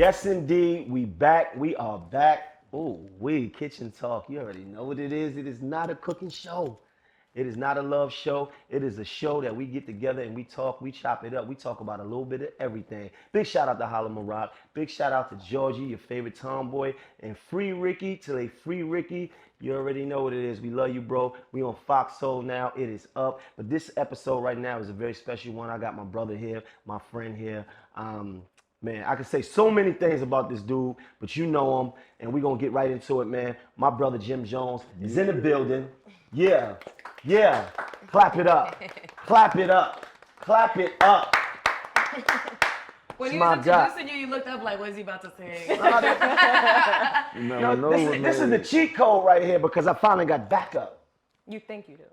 Yes, indeed. We back. We are back. Oh, kitchen talk. You already know what it is. It is not a cooking show. It is not a love show. It is a show that we get together and we talk. We chop it up. We talk about a little bit of everything. Big shout out to Shalimar. Big shout out to Georgie, your favorite tomboy, and free Ricky till they free Ricky. You already know what it is. We love you, bro. We on Foxhole now. It is up. But this episode right now is a very special one. I got my brother here, my friend here. Man, I can say so many things about this dude, but you know him, and we're going to get right into it, man. My brother Jim Jones is in the building. Yeah, yeah. Clap it up. Clap it up. Clap it up. When he was introducing you, you looked up like, what is he about to say? This is the cheat code right here because I finally got backup. You think you do.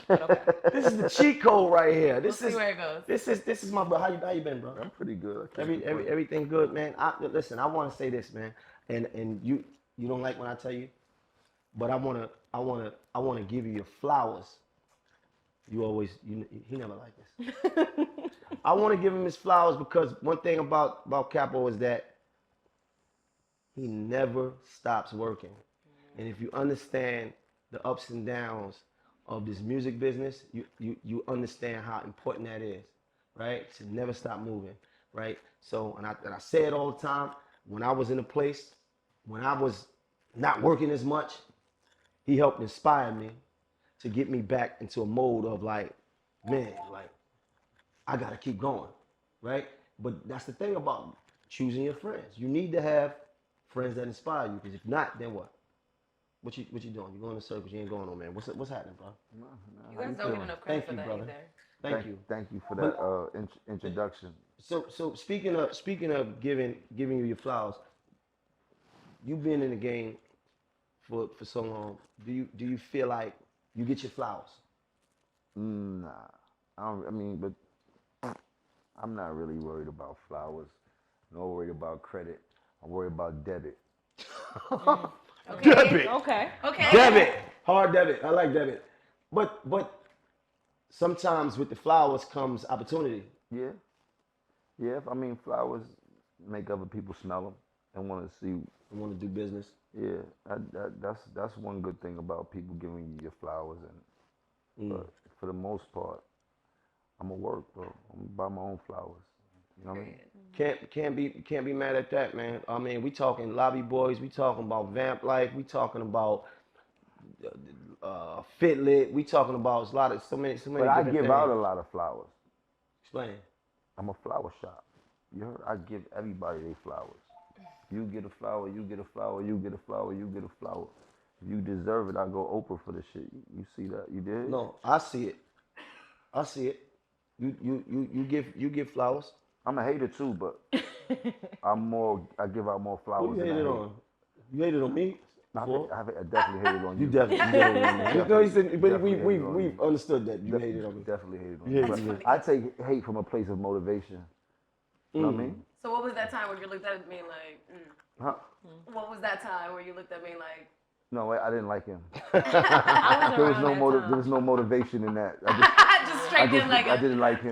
Okay. This is the cheat code right here. This we'll is see where it goes. This is my bro. How you been, bro? I'm pretty good. Everything good, man. Listen, I want to say this, man, and you don't like when I tell you, but I want to give you your flowers. He never liked this. I want to give him his flowers because one thing about Capo is that he never stops working, and if you understand the ups and downs of this music business, you understand how important that is, right? To never stop moving, right? So, and I say it all the time, when I was in a place, when I was not working as much, he helped inspire me to get me back into a mode of like, man, like, I gotta keep going, right? But that's the thing about choosing your friends. You need to have friends that inspire you, because if not, then what? What you doing? You going in circles? You ain't going on, man. What's happening, bro? You guys don't give enough credit for that brother. either. Thank you for that introduction. So speaking of giving you your flowers, you've been in the game for so long. Do you feel like you get your flowers? Nah, but I'm not really worried about flowers. I'm not worried about credit. I'm worried about debit. Debit. Okay. Debit. Hard debit. I like debit. But sometimes with the flowers comes opportunity. Yeah. Flowers make other people smell them and want to see. I want to do business. Yeah, that's one good thing about people giving you your flowers. But for the most part, I'm gonna work, bro. I'm gonna buy my own flowers. You know what I mean? Can't be mad at that, man. I mean, we talking Lobby Boys, we talking about Vamp Life, we talking about Fitlit, we talking about so many. But I give out a lot of flowers. Explain. I'm a flower shop. You heard? I give everybody their flowers. You get a flower, you get a flower, you get a flower, you get a flower. If you deserve it, I go Oprah for the shit. You see that? You did? No, I see it. You give flowers. I'm a hater too, but I give out more flowers. Who you hated on? You hated on me? I definitely hated on you. You definitely hated on me. You know, he said, but we've understood that you hated on me. Definitely hated on me. I take hate from a place of motivation. You know what I mean? So what was that time where you looked at me like, Huh? What was that time where you looked at me like? No, I didn't like him. I There was no motivation in that. I didn't like him.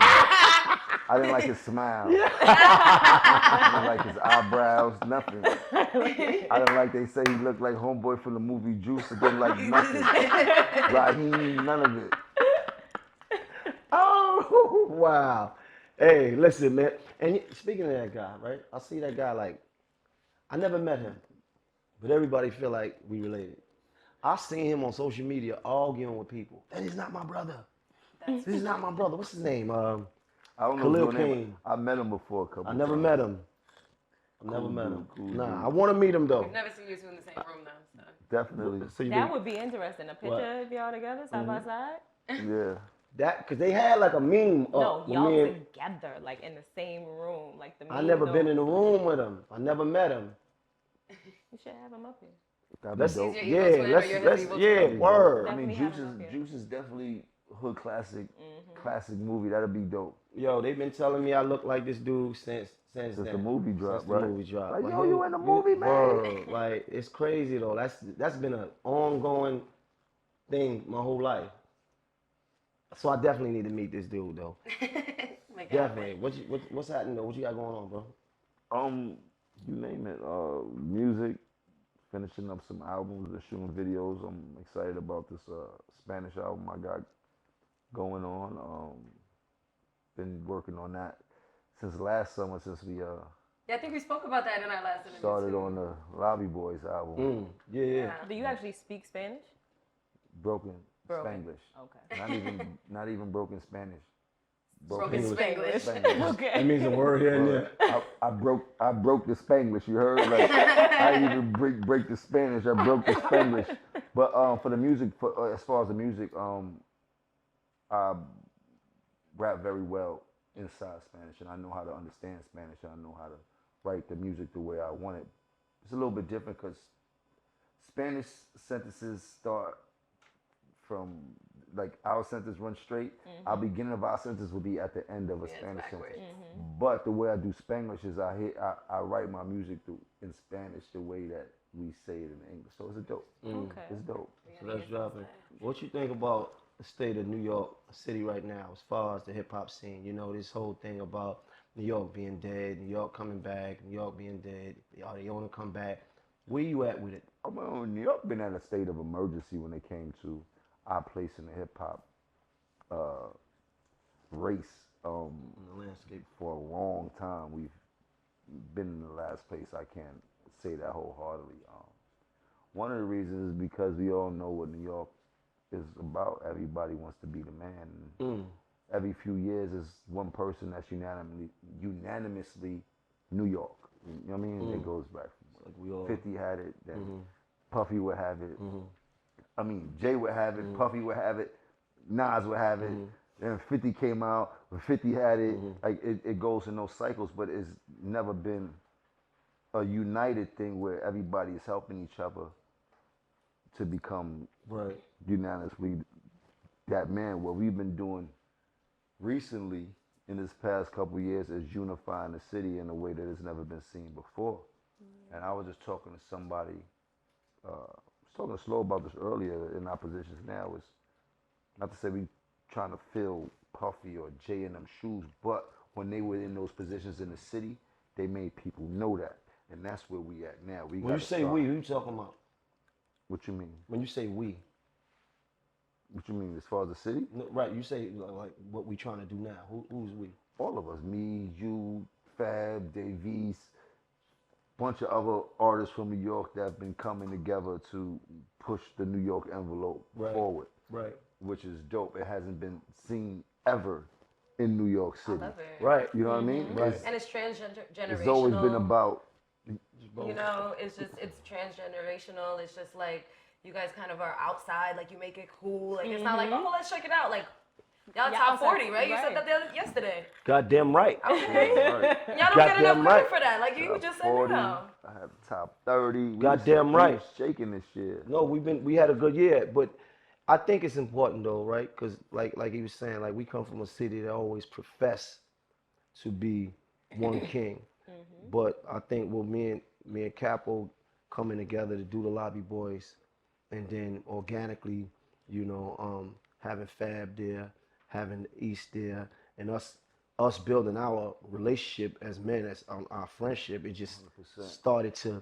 I didn't like his smile. I didn't like his eyebrows, nothing. I didn't like they say he looked like homeboy from the movie Juice. I didn't like nothing. Raheem, none of it. Oh, wow. Hey, listen, man. And speaking of that guy, right? I see that guy like, I never met him, but everybody feel like we related. I seen him on social media arguing with people. That is not my brother. This is not my brother. What's his name? I don't know Khalil his name. King. I met him before a couple I never times. met him. Nah, I want to meet him though. We've never seen you two in the same room though. So. Definitely. So That would be interesting. A picture of y'all together, side by side? Yeah. That, cause they had like a meme. No, y'all me and, together, like in the same room, like the. I never been in the room with him. I never met him. You should have him up here. That'd Let's, be dope. yeah, word. I mean, Definitely have him up here. Juice is definitely hood classic movie. That'd be dope. Yo, they've been telling me I look like this dude since Since then. the movie dropped, Since the right? movie dropped. Like, yo, you in the movie, man? Word. Like, it's crazy though. That's been an ongoing thing my whole life. So I definitely need to meet this dude though. Definitely. What's happening though? What you got going on, bro? You name it. Music, finishing up some albums and shooting videos. I'm excited about this Spanish album I got going on. Been working on that since last summer, since we Yeah, I think we spoke about that in our last interview. started too. on the Lobby Boys album. Yeah. Do you actually speak Spanish? Broken Broken. Spanglish. Okay. Not even broken Spanish. Broken Spanglish. Spanglish. Okay. That means a word here and there. I broke the Spanglish. You heard? Like I didn't even break the Spanish. I broke the Spanglish. But for the music, as far as the music, I rap very well inside Spanish, and I know how to understand Spanish. And I know how to write the music the way I want it. It's a little bit different because Spanish sentences start from like our sentence run straight. Our beginning of our sentence will be at the end of a Spanish sentence. But the way I do Spanglish is I write my music in Spanish the way that we say it in English. So it's a dope. Okay. It's dope. So that's dropping. What you think about the state of New York City right now as far as the hip hop scene? You know, this whole thing about New York being dead, New York coming back, New York being dead, they want to come back. Where you at with it? Well, New York been at a state of emergency when it came to our place in the hip hop race. In the landscape. For a long time, we've been in the last place. I can't say that wholeheartedly. One of the reasons is because we all know what New York is about. Everybody wants to be the man. Every few years is one person that's unanimously New York. You know what I mean? It goes back. Like we all. 50 had it, then Puffy would have it. I mean, Jay would have it, Puffy would have it, Nas would have it. Then 50 came out, when 50 had it. Like it goes in those cycles, but it's never been a united thing where everybody is helping each other to become unanimously that man. What we've been doing recently in this past couple of years is unifying the city in a way that has never been seen before. And I was just talking to somebody, I was talking to Slow about this earlier in our positions now, is not to say we trying to fill Puffy or Jay in them shoes, but when they were in those positions in the city, they made people know that. And that's where we at now. When you say we, who you talking about? What you mean? When you say we. What you mean, as far as the city? No, right, you say like what we trying to do now. Who's we? All of us. Me, you, Fab, Davies, bunch of other artists from New York that have been coming together to push the New York envelope forward. Right. Which is dope. It hasn't been seen ever in New York City. I love it. Right. You know what I mean? Right. And it's transgenerational. It's always been about. You know, it's transgenerational. It's just like you guys kind of are outside, like you make it cool. Like it's not like, oh, let's check it out. Like y'all top 40, right? You said that yesterday. Goddamn right. Okay. Right. Y'all don't get enough credit for that. Like you just said 40, now. I have top 30. Goddamn right. Shaking this shit. No, we had a good year, but I think it's important though, right? Because like he was saying, like we come from a city that always profess to be one king. But I think what me and Capo coming together to do the Lobby Boys, and then organically, you know, having Fab there, having East there, and us building our relationship as men, as our friendship, it just 100%. started to,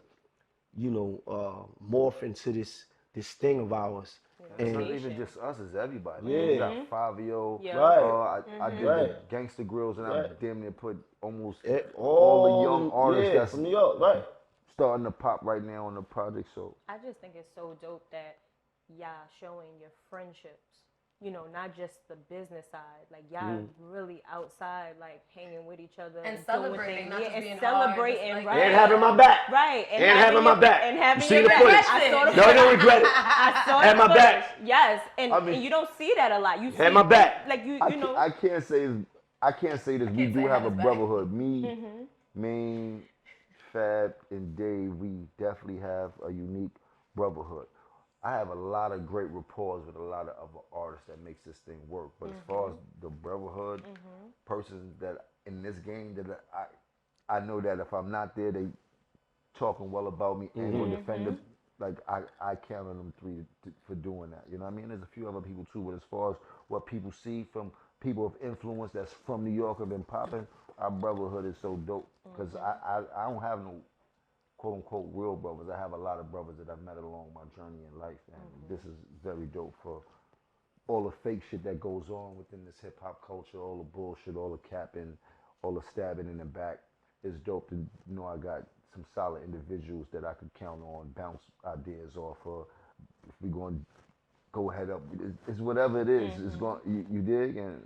you know, morph into this thing of ours. It's not And even just us, it's everybody. Yeah. We got Fabio. Yeah. right, I did Right. the Gangsta Grills, and I Right. damn near put almost all all the young artists that's from New York, right? starting to pop right now on the project. So I just think it's so dope that y'all showing your friendships, you know, not just the business side. Like y'all really outside, like hanging with each other And doing celebrating, things. not just and being celebrating, hard, just right? like- And having my back. Right, And having my back. and having You see your the back. footage. I saw the No, you don't regret it. I saw Had the my back. footage. Yes, and, I mean- and you don't see that a lot. You see Had my back. Like you I know. can't say this. We can't do say have a have his back. brotherhood. Me, Main, Fab, and Dave. We definitely have a unique brotherhood. I have a lot of great rapport with a lot of other artists that makes this thing work. But as far as the brotherhood, persons that in this game that I know that if I'm not there, they talking well about me and will defend it. Like I count on them three for doing that. You know what I mean? There's a few other people too, but as far as what people see from people of influence that's from New York have been popping, our brotherhood is so dope because I don't have no quote unquote real brothers. I have a lot of brothers that I've met along my journey in life, and this is very dope for all the fake shit that goes on within this hip hop culture, all the bullshit, all the capping, all the stabbing in the back. It's dope to know I got some solid individuals that I could count on, bounce ideas off of. If we going to go head up, it's whatever it is. It's going, you dig, and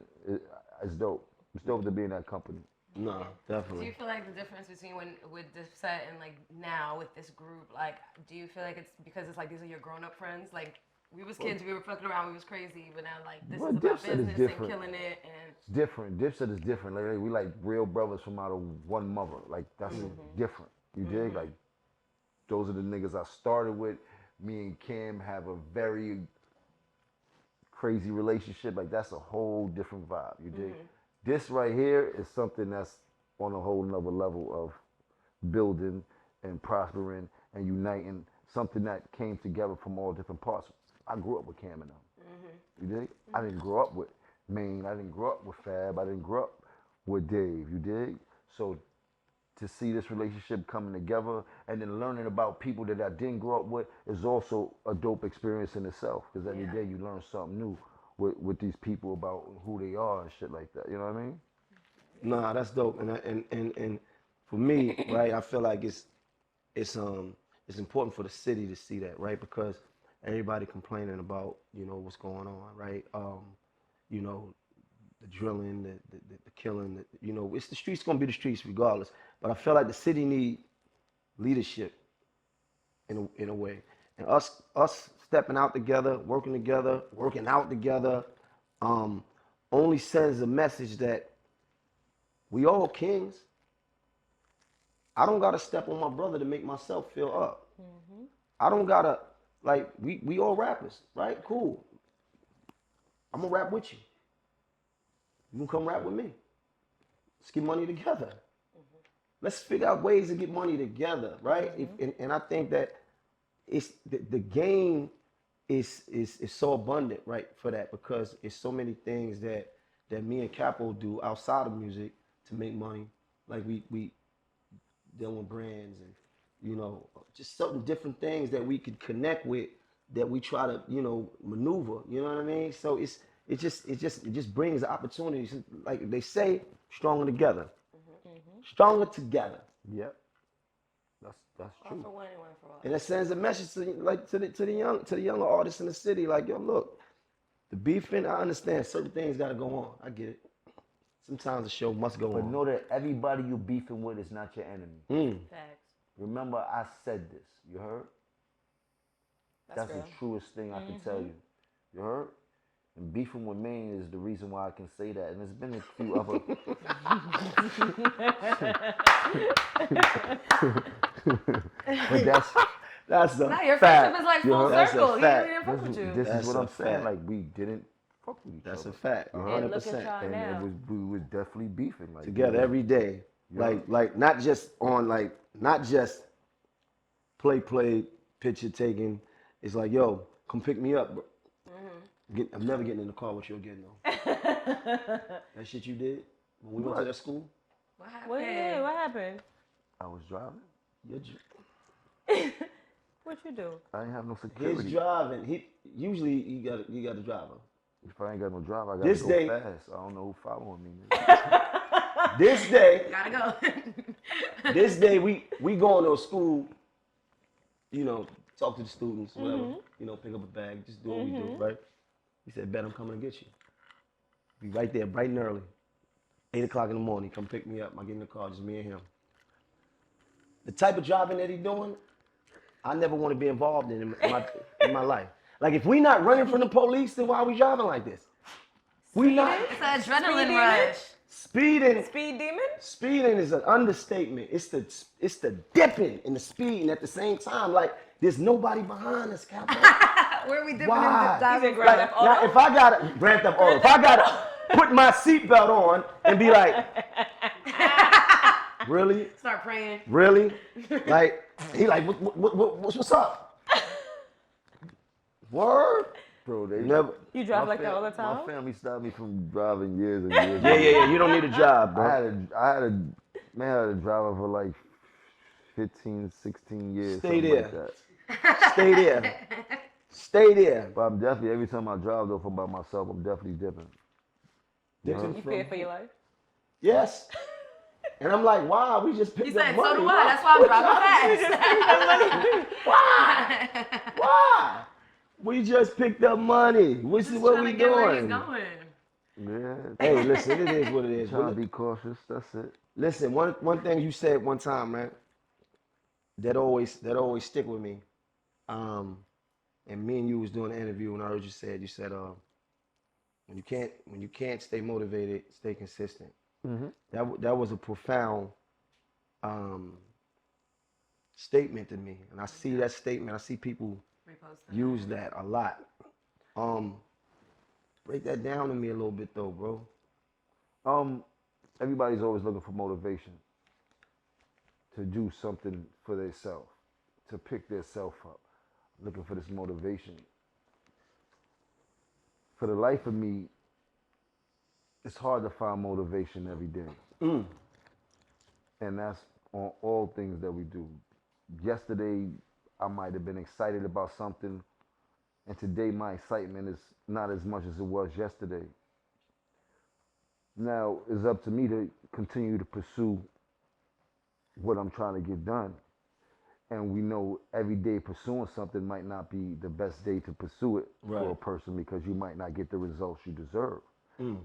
it's dope. It's dope to be in that company. No, definitely. Do you feel like the difference between with this set and like now with this group, like, do you feel like it's because it's like these are your grown up friends? Like, we was kids, we were fucking around, we was crazy, but now like this is about business and killing it, and it's different. Dipset is different. Like, we like real brothers from out of one mother. Like that's different. You dig? Like those are the niggas I started with. Me and Kim have a very crazy relationship. Like that's a whole different vibe. You dig? This right here is something that's on a whole nother level of building and prospering and uniting. Something that came together from all different parts. I grew up with Cam and them. You dig? I didn't grow up with Maine. I didn't grow up with Fab. I didn't grow up with Dave. You dig? So to see this relationship coming together and then learning about people that I didn't grow up with is also a dope experience in itself. Because every day you learn something new with these people about who they are and shit like that. You know what I mean? Nah, that's dope. And for me, right, I feel like it's important for the city to see that, right? Because everybody complaining about, you know, what's going on, right? You know, the drilling, the killing, you know, it's the streets gonna be the streets regardless. But I feel like the city need leadership in a way. And us stepping out together, working out together, only sends a message that we all kings. I don't gotta step on my brother to make myself feel up. I don't gotta, like, we all rappers, right? Cool. I'm gonna rap with you. You can come rap with me. Let's get money together. Let's figure out ways to get money together, right? And I think that it's the game is so abundant, right, for that, because it's so many things that me and Capo do outside of music to make money. Like we dealing with brands and, you know, just certain different things that we could connect with that we try to, you know, maneuver. You know what I mean? So it just brings opportunities. Like they say, stronger together. Stronger together. Yep. That's true. one for one and one for all. And it sends a message to the younger artists in the city, like, yo, look, the beefing, I understand certain things gotta go on. I get it. Sometimes the show must go on. But know that everybody you beefing with is not your enemy. Facts. Remember, I said this. You heard? That's real. the truest thing I can tell you. You heard? And beefing with Maine is the reason why I can say that. And there's been a few other. But that's a Now your fact. friendship is like You full heard? That's a circle. He fact. didn't fuck with you. This That's is what a I'm saying. fact. Like, we didn't fuck with each That's other. a fact. And look at 100%. y'all And now. we was definitely beefing. Like, Together every day. Yeah. Like not just play, picture taking. It's like, yo, come pick me up, bro. I'm never getting in the car with you again, though. That shit you did when we went to that school? What happened? What happened? I was driving. What you do? I didn't have no security. His driving. Usually you got a driver. If I ain't got no driver, I got This to go day- fast. I don't know who following me. This day, Gotta go. this day we going to a school, you know, talk to the students, whatever, you know, pick up a bag, just do what we do, right? He said, Bet I'm coming to get you. Be right there, bright and early. 8 o'clock in the morning, come pick me up. I get in the car, just me and him. The type of driving that he doing, I never want to be involved in my life. Like, if we not running from the police, then why are we driving like this? We not. It's an adrenaline Speeding? rush. Speed demon? Speeding is an understatement. It's the dipping and the speeding at the same time. Like, there's nobody behind us, Capo. Where are we dipping Why? and diving He's in from? Grand Theft Auto? Now, if I gotta Grand Theft Auto, if I gotta put my seatbelt on and be like, really, Start praying. really, like he like, what's up? Word? Bro, they Never. You drive my like that all the time? My family stopped me from driving years and years. Yeah. You don't need a job, bro. I had a driver for like 15, 16 years. Stay something there. Like that. Stay there. Stay there. But I'm definitely, every time I drive though, if I'm by myself, I'm definitely dipping. Dipping You from- fear for your life? Yes. And I'm like, wow, we just picked He up said, money. so do I. That's why I'm driving fast. Why? We just picked up money. This is what we doing. Yeah. Hey, listen, it is what it is. Trying to be cautious. That's it. Listen, one thing you said one time, man, that always stick with me. And me and you was doing an interview, and I heard you said when you can't stay motivated, stay consistent. Mm-hmm. That was a profound statement to me, and I see that statement. I see people use that a lot. Break that down to me a little bit, though, bro. Everybody's always looking for motivation to do something for themselves, to pick their self up, looking for this motivation. For the life of me, it's hard to find motivation every day. And that's on all things that we do. Yesterday, I might have been excited about something, and today my excitement is not as much as it was yesterday. Now, it's up to me to continue to pursue what I'm trying to get done. And we know every day pursuing something might not be the best day to pursue it for a person, because you might not get the results you deserve.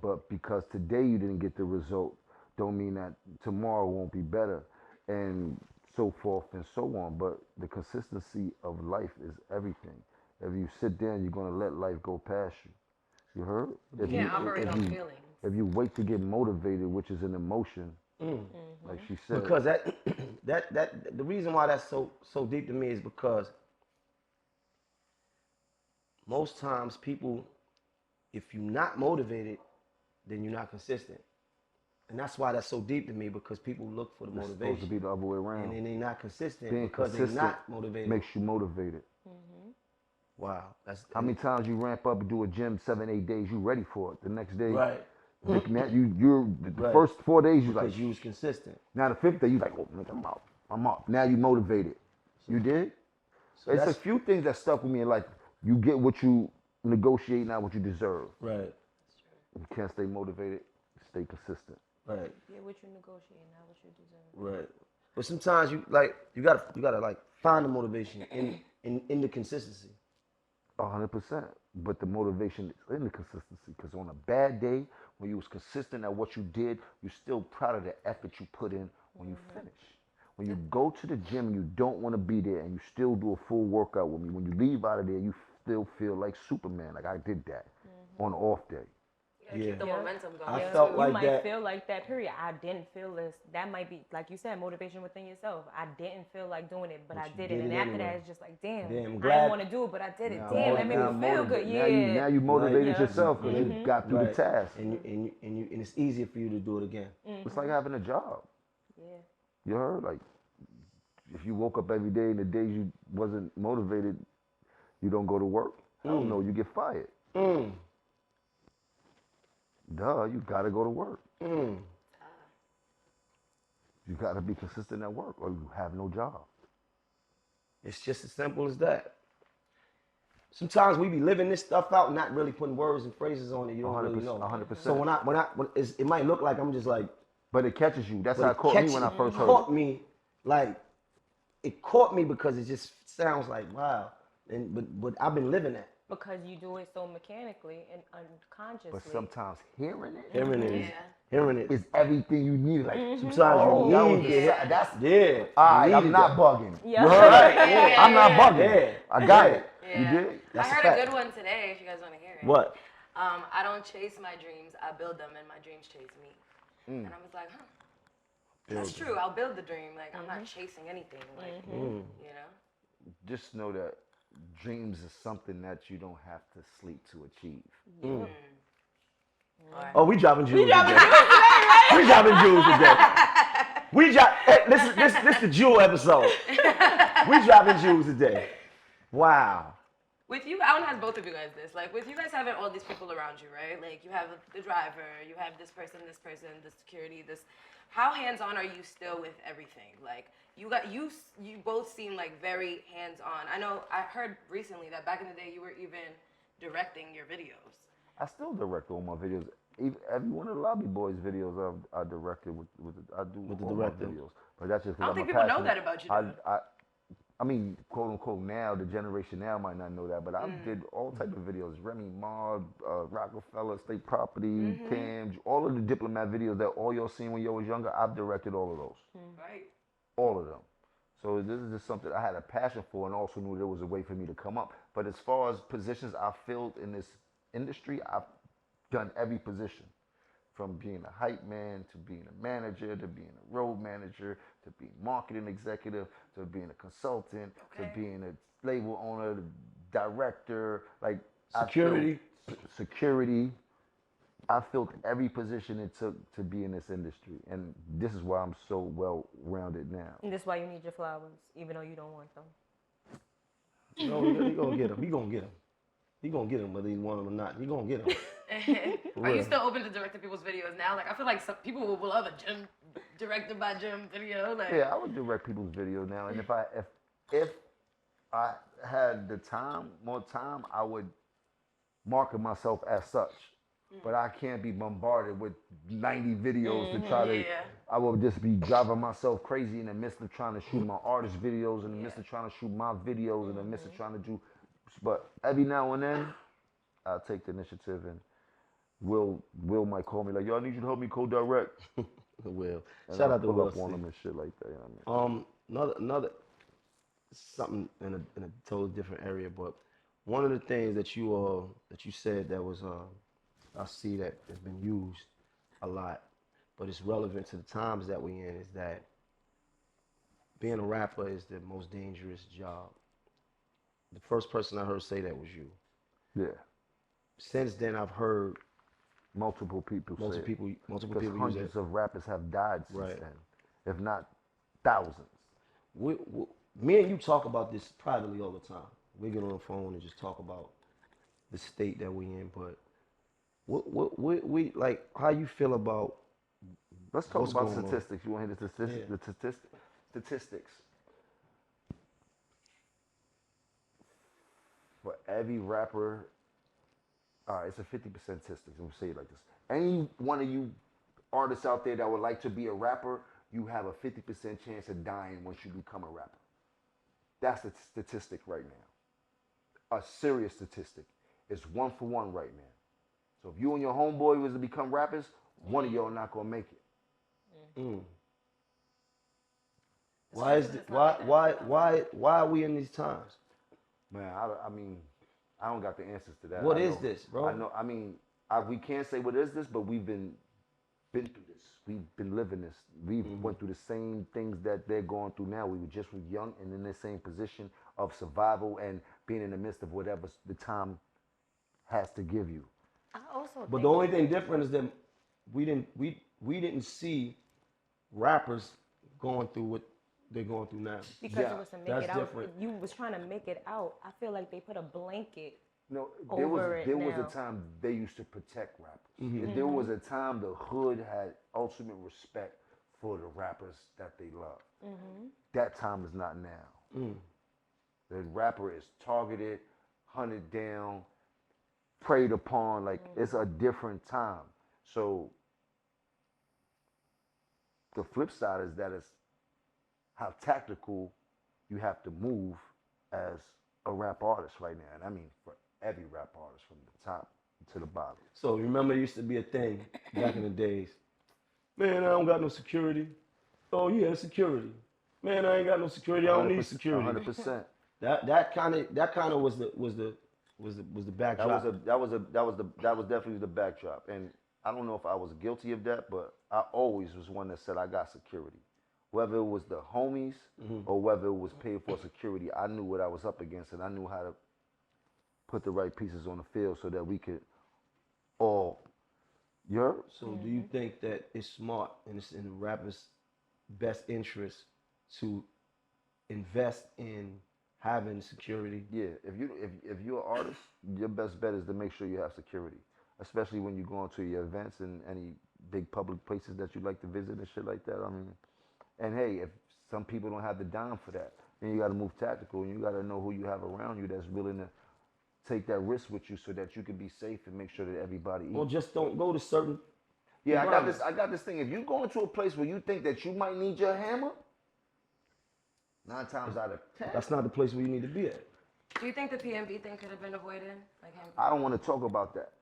But because today you didn't get the result, don't mean that tomorrow won't be better, and so forth and so on. But the consistency of life is everything. If you sit down, you're going to let life go past you. You heard? You can't operate on feelings. If you wait to get motivated, which is an emotion, like she said. Because the reason why that's so deep to me is because most times people, if you're not motivated, then you're not consistent. And that's why that's so deep to me, because people look for the It's motivation. supposed to be the other way around. And then they're not consistent Being because consistent they're not motivated. makes you motivated. Wow. That's How many times you ramp up and do a gym 7-8 days, you ready for it. The next day, right. you're the first 4 days you Because like. you was consistent. Now the 5th day you like, oh nigga, I'm up. Now you motivated. You did? So It's a that's few things that stuck with me in life. You get what you negotiate, not what you deserve. right. You can't stay motivated, stay consistent. Right. Yeah, what you negotiate, not what you deserve. Right. But sometimes you gotta like find the motivation in the consistency. 100%. But the motivation is in the consistency. Because on a bad day, when you was consistent at what you did, you're still proud of the effort you put in when you finish. When you go to the gym and you don't want to be there and you still do a full workout with me, when you leave out of there, you still feel like Superman. Like I did that on an off day. Keep the momentum going. I felt like you might that. feel like that, period. I didn't feel this. That might be, like you said, motivation within yourself. I didn't feel like doing it, but I did it. And after that, it's just like, damn, I'm I glad. didn't want to do it, but I did it. Now, Damn, that made now me feel good. Now Yeah. you motivated Right. yourself because you got through the task. And it's easier for you to do it again. It's like having a job. Yeah. You heard? Like, if you woke up every day and the days you wasn't motivated, you don't go to work. I don't know, you get fired. Duh, you gotta go to work. You gotta be consistent at work or you have no job. It's just as simple as that. Sometimes we be living this stuff out, not really putting words and phrases on it. You don't really know. 100%. So it might look like I'm just like. But it catches you. That's but how it caught me when I first heard it. It caught me because it just sounds like wow. But I've been living that. Because you do it so mechanically and unconsciously. But sometimes hearing it Hearing it is everything you need. Like sometimes you need it. That's Yeah. I'm not bugging. Yeah. Right. I'm not bugging. Yeah. I got it. Yeah. You did? I heard a good one today, if you guys want to hear it. What? I don't chase my dreams, I build them, and my dreams chase me. And I was like, that's true. I'll build the dream. Like, I'm not chasing anything. Like, you know? Just know that dreams is something that you don't have to sleep to achieve. Oh, we dropping jewels today. We dropping jewels today. This the jewel episode. We dropping jewels today. Wow. With you, I want to ask both of you guys this. Like, with you guys having all these people around you, right? Like, you have the driver, you have this person, the security, this. How hands-on are you still with everything? Like, you both seem like very hands-on. I know I heard recently that back in the day you were even directing your videos. I still direct all my videos. Every one of the Lobby Boys videos I directed I do With the all director. my videos. But that's just I because don't I'm think a people know passionate- that about you, though. I mean, quote unquote, now the generation now might not know that, but I did all type of videos: Remy Ma, Rockefeller, State Property, Cam, all of the diplomat videos that all y'all seen when y'all was younger. I've directed all of those, Right. all of them. So this is just something I had a passion for, and also knew there was a way for me to come up. But as far as positions I filled in this industry, I've done every position. From being a hype man to being a manager to being a road manager to being marketing executive to being a consultant to being a label owner, director, like Security. security. I filled every position it took to be in this industry, and this is why I'm so well rounded now. And this is why you need your flowers, even though you don't want them. No, he gonna get him. He gonna get him. He gonna get him whether he want him or not. He gonna get him. Are you still open to directing people's videos now? Like, I feel like some people will love a gym directed by Jim video. Like, Yeah, I would direct people's videos now, and if I had the time, more time, I would market myself as such. But I can't be bombarded with 90 videos to try to. Yeah. I will just be driving myself crazy in the midst of trying to shoot my artist videos, in the midst of trying to shoot my videos, in the midst of trying to do. But every now and then, I'll take the initiative, and Will might call me like, "Yo, I need you to help me co-direct." Will. And Shout I'll out to pull Will. up on him and shit like that. You know what I mean? Another something in a totally different area, but one of the things that you said that was I see that has been used a lot, but it's relevant to the times that we in, is that being a rapper is the most dangerous job. The first person I heard say that was you. Yeah. Since then, I've heard Multiple people multiple say it. people Because use hundreds it. of rappers have died since Right. then, if not thousands. Me and you talk about this privately all the time. We get on the phone and just talk about the state that we in. But we like how you feel about. Let's talk What's about going on? statistics. You want to hear the statistics? Yeah. The statistics. For every rapper, it's a 50% statistics. I'm gonna say it like this. Any one of you artists out there that would like to be a rapper, you have a 50% chance of dying once you become a rapper. That's the statistic right now. A serious statistic. It's 1-for-1 right now. So if you and your homeboy was to become rappers, one of y'all not gonna make it. Why is why are we in these times? Man, I mean, I don't got the answers to that. What I is know- this, bro? I know. I mean, we can't say what is this, but we've been through this. We've been living this. We went through the same things that they're going through now. We were just young and in the same position of survival and being in the midst of whatever the time has to give you. I also But think the only thing different is that we didn't see rappers going through what they're going through now. because Yeah, it was to make that's it out. different. If you was trying to make it out, I feel like they put a blanket. No, Over it there was now. a time they used to protect rappers. There was a time the hood had ultimate respect for the rappers that they love. That time is not now. The rapper is targeted, hunted down, preyed upon. Like it's a different time. So the flip side is that it's how tactical you have to move as a rap artist right now. And I mean for every rap artist from the top to the bottom. So remember, there used to be a thing back in the days. Man, I don't got no security. Oh yeah, security. Man, I ain't got no security. I don't need security. 100%. That kind of was the backdrop. That was definitely the backdrop. And I don't know if I was guilty of that, but I always was one that said I got security. Whether it was the homies or whether it was paid for security, I knew what I was up against, and I knew how to put the right pieces on the field so that we could all. So do you think that it's smart and it's in the rapper's best interest to invest in having security. Yeah, if you're an artist, your best bet is to make sure you have security, especially when you go into your events and any big public places that you like to visit and shit like that. I mean, and hey, if some people don't have the dime for that, then you got to move tactical and you got to know who you have around you that's willing to take that risk with you so that you can be safe and make sure that everybody eats. Or just don't go to certain. Yeah, I got this thing. If you go into a place where you think that you might need your hammer, 9 times out of 10, That's not the place where you need to be at. Do you think the PNB thing could have been avoided? Like him? I don't want to talk about that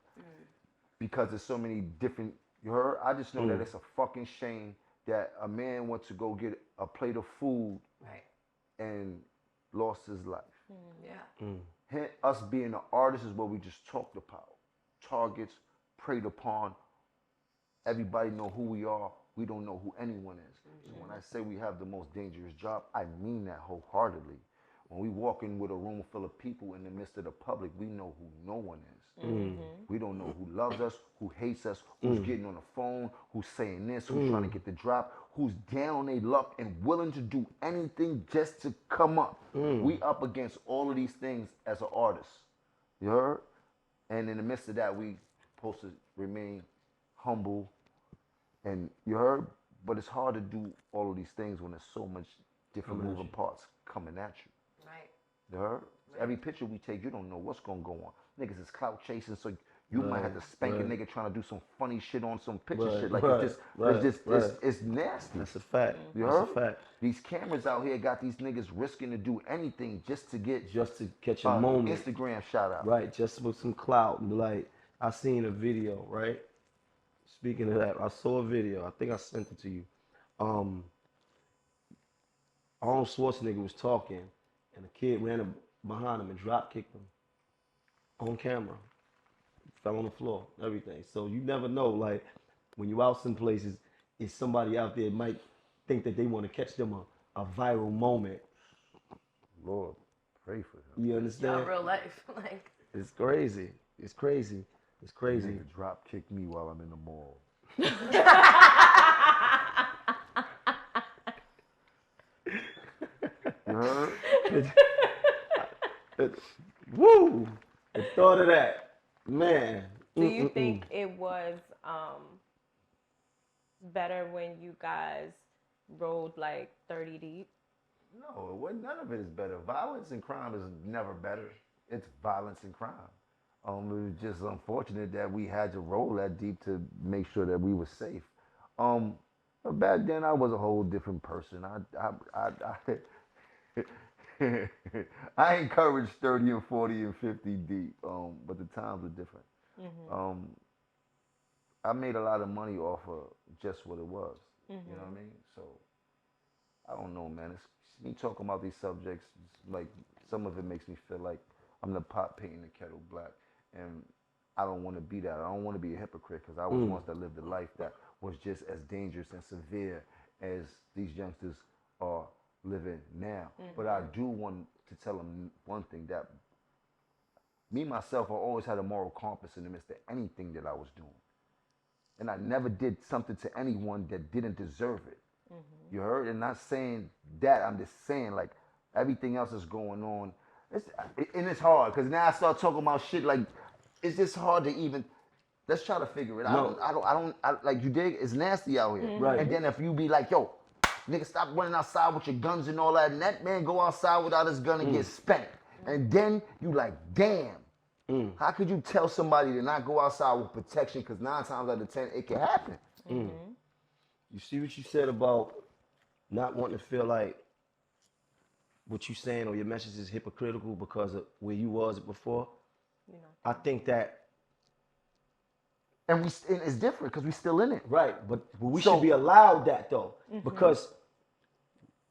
because there's so many different. You heard? I just know that it's a fucking shame that a man went to go get a plate of food Right. and lost his life. Yeah. Us being an artist is what we just talked about. Targets, preyed upon. Everybody know who we are. We don't know who anyone is. So when I say we have the most dangerous job, I mean that wholeheartedly. When we walk in with a room full of people in the midst of the public, we know who no one is. We don't know who loves us, who hates us, who's getting on the phone, who's saying this, who's trying to get the drop, who's down on their luck and willing to do anything just to come up. We up against all of these things as an artist. You heard? And in the midst of that, we supposed to remain humble. And you heard? But it's hard to do all of these things when there's so much different moving parts coming at you. Right. You heard? So every picture we take, you don't know what's gonna go on. Niggas is clout chasing, so you might have to spank a nigga trying to do some funny shit on some picture shit. Like it's nasty. That's a fact. You That's heard? a fact. These cameras out here got these niggas risking to do anything just to catch a moment. Instagram shout out. Right, just with some clout. Like, I seen a video, right? Speaking of that, I saw a video. I think I sent it to you. Arnold Schwarzenegger was talking, and a kid ran up behind him and drop kicked him on camera. Fell on the floor, everything. So you never know, like, when you out some places, is somebody out there might think that they want to catch them a viral moment. Lord, pray for him. You understand? Yeah, real life. Like, It's crazy. It's crazy. It's crazy. Nigga drop kick me while I'm in the mall. You heard? Woo! The thought of that, man. Do you think it was better when you guys rolled like 30 deep? No, none of it is better. Violence and crime is never better. It's violence and crime. It was just unfortunate that we had to roll that deep to make sure that we were safe. But back then I was a whole different person. I encouraged 30 and 40 and 50 deep, but the times were different. I made a lot of money off of just what it was. You know what I mean? So I don't know, man. It's me talking about these subjects. Like, some of it makes me feel like I'm the pot painting the kettle black, and I don't want to be that. I don't want to be a hypocrite because I was once that lived a life that was just as dangerous and severe as these youngsters are living now. But I do want to tell them one thing, that me, myself, I always had a moral compass in the midst of anything that I was doing. And I never did something to anyone that didn't deserve it. You heard? And not saying that, I'm just saying, like, everything else is going on. And it's hard, because now I start talking about shit like, it's just hard to even, let's try to figure it out. I don't, like, you dig? It's nasty out here. Right. And then if you be like, yo, nigga, stop running outside with your guns and all that, and that man go outside without his gun and get spanked. And then you like, damn, how could you tell somebody to not go outside with protection? Because 9 times out of 10, it can happen. You see what you said about not wanting to feel like what you saying or your message is hypocritical because of where you was before? You know. I think that. And it's different because we still in it. Right, but we should be allowed that though, because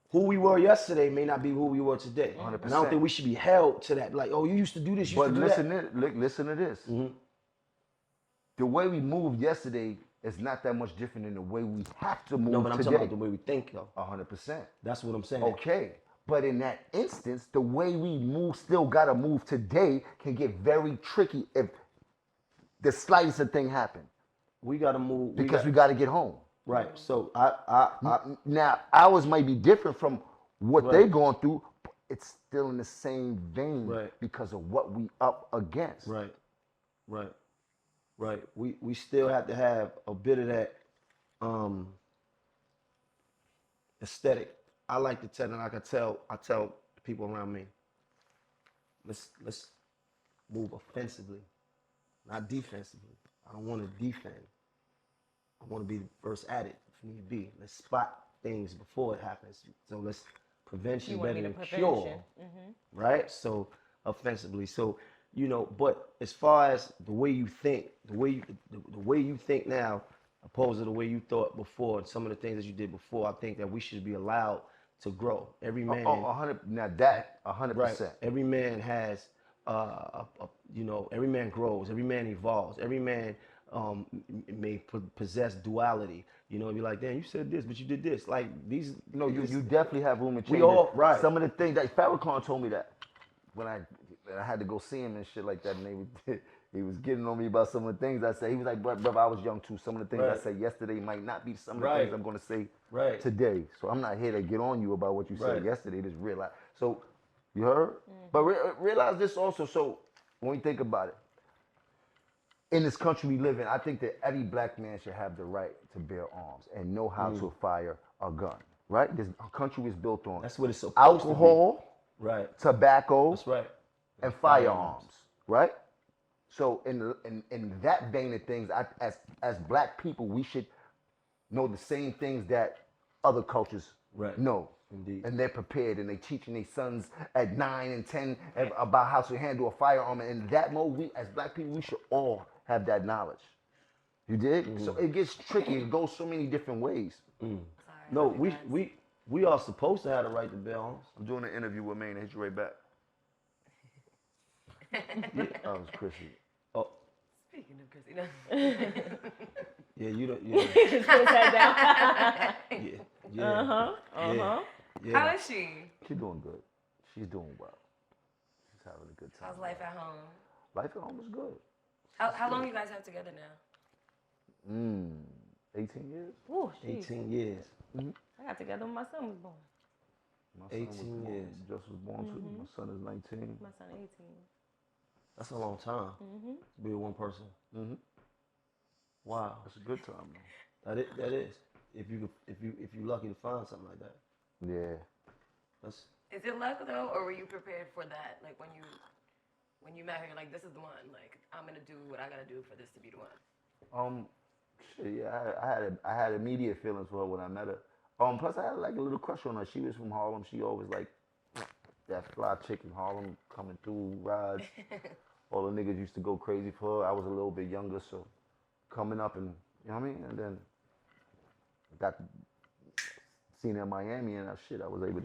who we were yesterday may not be who we were today. 100%. And I don't think we should be held to that. Like, oh, you used to do this, you used But to do that. listen to this. The way we moved yesterday is not that much different than the way we have to move No, but I'm today. talking about the way we think though. 100%. That's what I'm saying. Okay. But in that instance, the way we move, still gotta move today, can get very tricky if the slightest thing happen. We gotta move Because we gotta get home. right. So I Now, ours might be different from what they're going through, it's still in the same vein Right. because of what we up against. Right. We still have to have a bit of that aesthetic. I like to tell, and I tell people around me, let's move offensively, not defensively. I don't want to defend. I want to be first at it if need be. Let's spot things before it happens. So let's prevention better than cure. Right? So offensively. So, but as far as the way you think, the way you think now, opposed to the way you thought before, and some of the things that you did before, I think that we should be allowed to grow. Every man. 100. Now that 100%. Right. Every man has, every man grows. Every man evolves. Every man may possess duality. Be like, damn, you said this, but you did this. Like these. You definitely have room to change. We all right. Some of the things that Farrakhan told me that when I had to go see him and shit like that, and he was getting on me about some of the things I said. He was like, brother, I was young too. Some of the things I said yesterday might not be some of the things I'm going to say today. So I'm not here to get on you about what you said yesterday. Just realize. So, you heard? But realize this also. So, when you think about it, in this country we live in, I think that every black man should have the right to bear arms and know how to fire a gun. Right? This country was built on that's what it's supposed alcohol, to be. Right, tobacco, that's right, and firearms. Right? So in that vein of things, as black people, we should know the same things that other cultures know. Indeed. And they're prepared, and they teaching their sons at 9 and 10 about how to handle a firearm. And in that mode, we as black people, we should all have that knowledge. You dig? So it gets tricky. It goes so many different ways. Sorry, No, we are supposed to have the right to bear arms. I'm doing an interview with Maino. Hit you right back. That was Chrissy. Oh, Speaking of Chrissy, yeah, you don't. He just put his head down. Yeah. Yeah. How is she? She's doing good. She's doing well. She's having a good time. How's life at home? Life at home is good. How long you guys have together now? 18 years. Ooh, jeez. 18 years. I got together when my son was born. My son 18 was born, years. Just was born too. My son is 19. My son 18. That's a long time to be with one person. Wow, That's a good time, man. that is. If you lucky to find something like that. Yeah. That's. Is it luck though, or were you prepared for that? Like when you met her, you're like, this is the one. Like I'm gonna do what I gotta do for this to be the one. Shit, yeah, I had immediate feelings for her when I met her. Plus I had like a little crush on her. She was from Harlem. She always like that fly chick in Harlem coming through rides. All the niggas used to go crazy for her. I was a little bit younger, so coming up and you know what I mean. And then got seen her in Miami and shit. I was able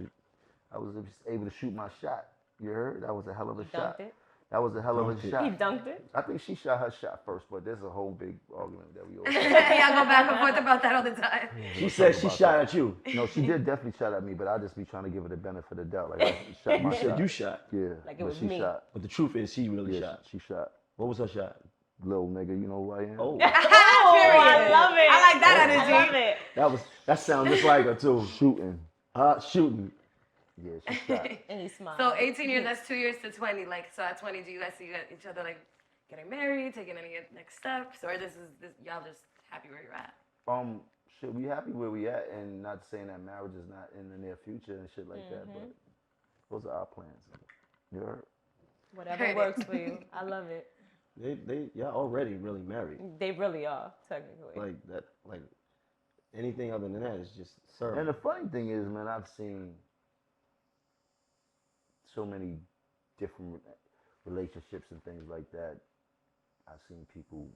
to shoot my shot. You heard? That was a hell of a shot. Dunked it. That was a hell of a shot. He dunked it. I think she shot her shot first, but there's a whole big argument that we all. Y'all go back and forth about that all the time. She said she shot at you. No, she did definitely shot at me, but I just be trying to give her the benefit of the doubt. Like I shot my You said shot. you shot. Yeah, Like it but was she me. shot. But the truth is, she really Yeah, shot. she shot. What was her shot? Little nigga, you know who I am? Oh, Oh, I love it. I like that I energy. love it. that sounds just like her too. Shooting. Shooting. Yeah, she shot. And he smiled. So 18 years, that's 2 years to 20. Like, so at 20, do you guys see each other like getting married, taking any next steps, or this y'all just happy where you're at? Shit, we happy where we at, and not saying that marriage is not in the near future and shit like that, but those are our plans. You heard? Whatever works for you. I love it. Y'all already really married. They really are, technically. Like that, like anything other than that is just serving. And the funny thing is, man, I've seen so many different relationships and things like that. I've seen people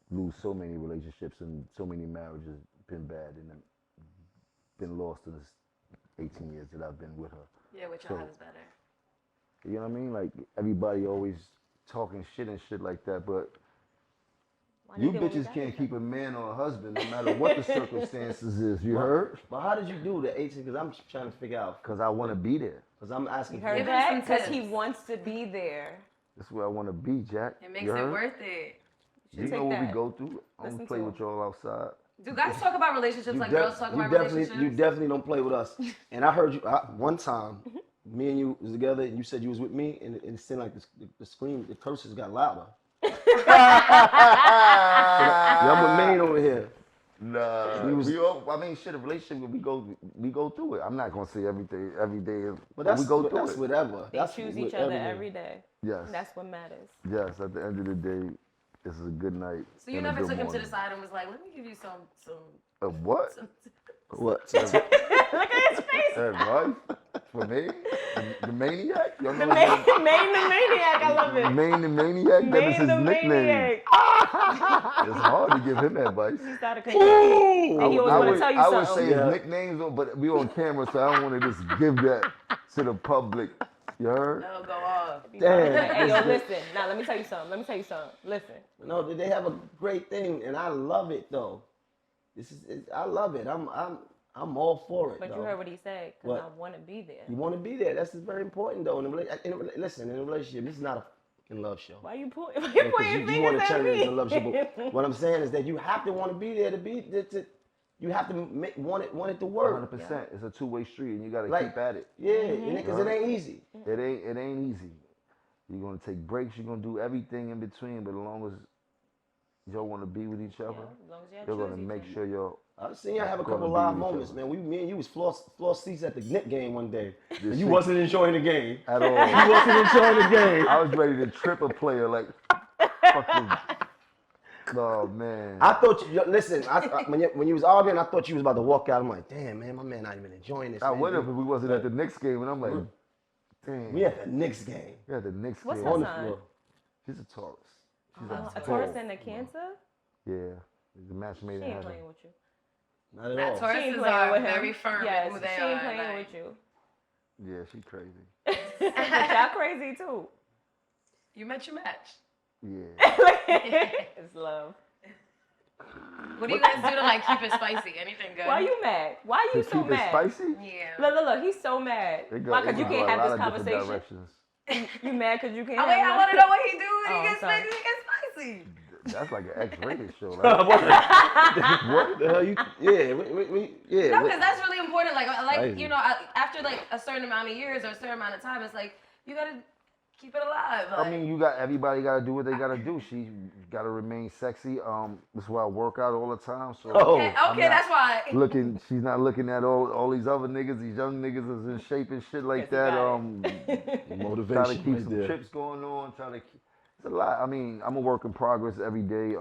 lose so many relationships and so many marriages been bad and been lost in this 18 years that I've been with her. Yeah, which y'all have is better. You know what I mean? Like everybody always talking shit and shit like that, but you bitches can't keep a man or a husband no matter what the circumstances is. You heard? But how did you do the 18? Because I'm trying to figure out. Because I want to be there. Because I'm asking. You heard Give him that? some Because he tips. wants to be there. That's where I want to be, Jack. It makes You it heard? worth it. You take know what we that. go through. I'm Listen gonna play to with him. y'all outside. Do guys talk about relationships like girls talk about relationships? You definitely don't play with us. And I heard you one time. me and you was together, and you said you was with me, and it seemed like the curses got louder. So I'm with Maine over here. Nah, I mean, shit, a relationship, we go through it. I'm not gonna say every day, but we go through that's it. whatever. They choose each other every day. Yes. That's what matters. Yes, at the end of the day, this is a good night. So you never took him to the side and was like, let me give you some what? What? Look at his face. Advice? For me? The maniac? The Maine the Maniac, I love it. Maine the Maniac? That is his nickname. Maniac. It's hard to give him advice. He started and he always want to tell you I something. would say his nicknames, but we on camera, so I don't want to just give that to the public. You heard? No, go off. Damn. Hey, yo, listen. Now, let me tell you something. Listen. No, they have a great thing, and I love it though. I love it. I'm all for it. But though. you heard what he said, because I want to be there. You want to be there. That's very important though. Listen, in a relationship, this is not a fucking love show. Why you pointing fingers You want to turn it at into a love show. me? But what I'm saying is that you have to want to be there you have to want it to work. 100%. It's a two-way street, and you got to keep at it. Yeah, because it ain't easy. It ain't easy. You're gonna take breaks. You're gonna do everything in between. But as long as y'all want to be with each other, you're gonna make sure y'all. I've seen y'all have a couple live moments, man. Me and you was floor seats at the Knicks game one day. And you wasn't enjoying the game at all. You wasn't enjoying the game. I was ready to trip a player like fucking. Oh man. I thought listen. When you was arguing, I thought you was about to walk out. I'm like, damn man, my man not even enjoying this. I would have if we wasn't at the Knicks game, and I'm like, damn. We at the Knicks game. We at the Knicks What's game. her On the sign? floor. She's a Taurus. She's A Taurus and a Cancer? Yeah. The match made in She ain't heaven. playing with you. Not at all. Tauruses are very firm yes, in who they she are. ain't playing with you. Yeah, she crazy. But y'all crazy too. You met your match. Yeah. It's love. What do you guys do to like keep it spicy? Anything good? Why you mad? Why you so keep mad? it spicy? Yeah. Look, he's so mad. Why? Because you can't have this conversation. You mad because you can't Oh wait, I want to know what he do when he gets spicy. He gets spicy. That's like an X-rated show. Right? What the hell? Yeah. No, because that's really important. Like you know, after like a certain amount of years or a certain amount of time, it's like you gotta keep it alive. Like. I mean, everybody got to do what they got to do. She got to remain sexy. That's why I work out all the time. So okay, that's why. She's not looking at all these other niggas. These young niggas is in shape and shit like that. Motivation. Try to keep some trips going on. It's a lot. I mean, I'm a work in progress every day.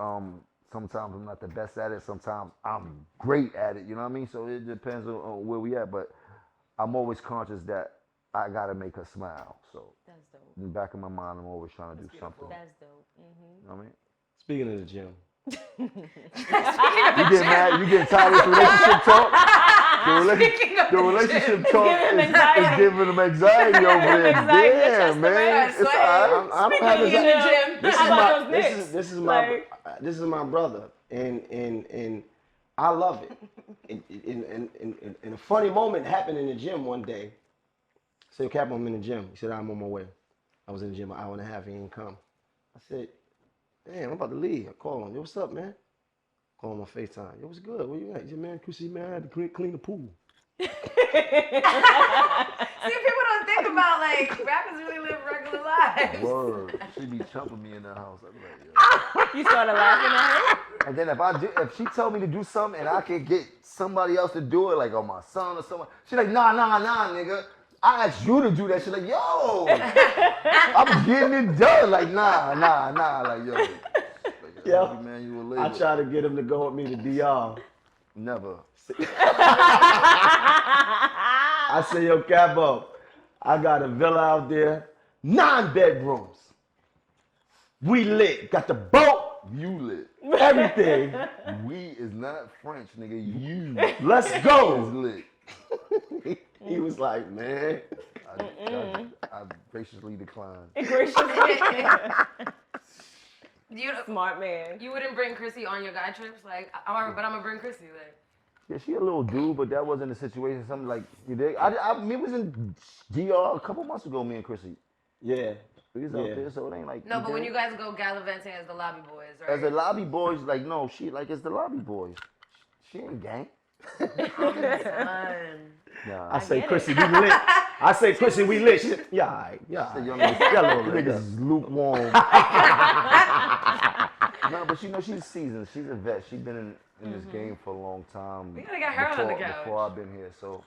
Sometimes I'm not the best at it. Sometimes I'm great at it. You know what I mean? So it depends on where we at. But I'm always conscious that I gotta make her smile. So that's dope. in the back of my mind, I'm always trying to do something. That's dope. Mm-hmm. You know what I mean? Speaking of the gym. You getting mad? You getting tired of this relationship talk? The relationship talk is giving them anxiety over there. Damn, man. It's I'm having in the gym. This is my brother, and I love it. And a funny moment happened in the gym one day. I said, Cap, I'm in the gym. He said, I'm on my way. I was in the gym an hour and a half. He didn't come. I said, damn, I'm about to leave. I call him. Yo, what's up, man? Call him on FaceTime. Yo, what's good? Where you at? He said, man, Chrissy, man, I had to clean the pool. See, people don't think about like rappers really live regular lives. Word. She be chumping me in the house. I'm like, yo. You started laughing at her? And then if she told me to do something and I could get somebody else to do it, like on my son or someone, she's like, nah, nigga. I asked you to do that. She's like, yo, I'm getting it done. Like, nah, like, yo. Yeah, man, you I try to get him to go with me to Dior. Never. I say, yo, Capo, I got a villa out there, 9 bedrooms. We lit. Got the boat. You lit. Everything. We is not French, nigga. You. Let's is go. lit. He was like, man. I graciously declined. Smart man. You wouldn't bring Chrissy on your guy trips? Like, alright, but I'm gonna bring Chrissy then. Yeah, she a little dude, but that wasn't a situation. Something like you did. Me was in DR a couple months ago. Me and Chrissy. Yeah. We was out there, so it ain't like. No, but when you guys go gallivanting as the lobby boys, right? As the lobby boys, like no, she like it's the lobby boys. She ain't gang. Nah. I say, get Chrissy, it. we lit. I say, Chrissy, we lit. She said, yeah, all right, yeah. All right. Y'all niggas, Yeah, a little bit. niggas is lukewarm. No, but you know she's seasoned. She's a vet. She's been in this game for a long time. We gotta get her on the couch. Before I've been here, so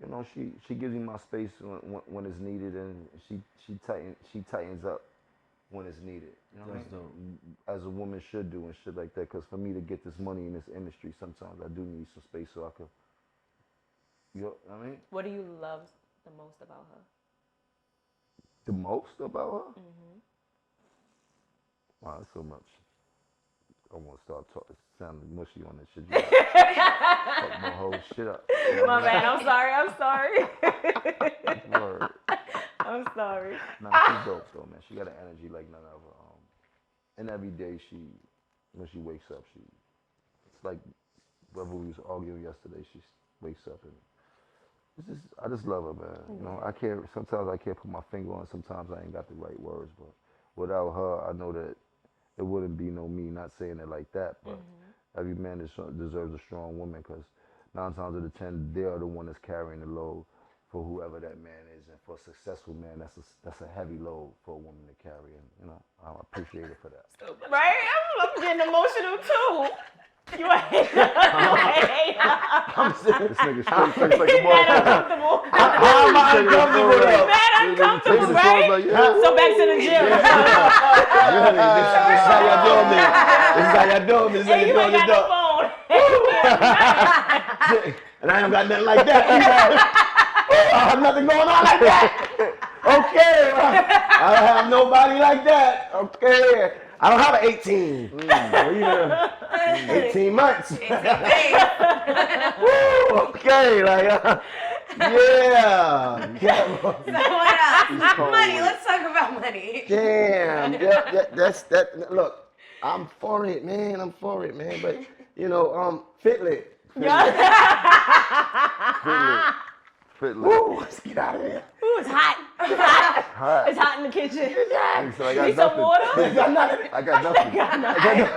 you know she gives me my space when it's needed, and she tightens up when it's needed. You know what I mean? As a woman should do and shit like that. Because for me to get this money in this industry, sometimes I do need some space so I could. You know what I mean? What do you love the most about her? The most about her? Wow, that's so much. I want to start sounding mushy on this shit. Fuck my whole shit up. You know My what I bad. I'm sorry. mean? Word. I'm sorry. Nah, she's dope though, man. She got an energy like none other. And every day when she wakes up, it's like whether we was arguing yesterday, she wakes up and I just love her, man. You know, sometimes I can't put my finger on it. Sometimes I ain't got the right words, but without her, I know that it wouldn't be no me. Not saying it like that, but every man deserves a strong woman because 9 times out of 10, they are the one that's carrying the load for whoever that man is, and for a successful man, that's a heavy load for a woman to carry, and you know I appreciate it for that. Right? I'm getting emotional too. You a hater. I'm serious. This nigga straight face like a Mad motherfucker. uncomfortable. How am I uncomfortable though? Mad uncomfortable, This is right? like, yeah. So back to the gym. Really? This is how y'all doing this. This is how y'all doing this. Hey, you ain't got no phone. And I ain't got nothing like that. I have nothing going on like that. Okay. I don't have nobody like that. Okay. I don't have an 18. 18 months. Woo, okay. Like, yeah. What else? Money. Let's talk about money. Damn. Yeah, that's that. Look, I'm for it, man. But, you know, Fitlit. Fitlit. Woo, let's get out of here. Ooh, it's hot. Hot. It's hot in the kitchen. Nigga said, I Need got some nothing. water? I got nothing. I got nothing.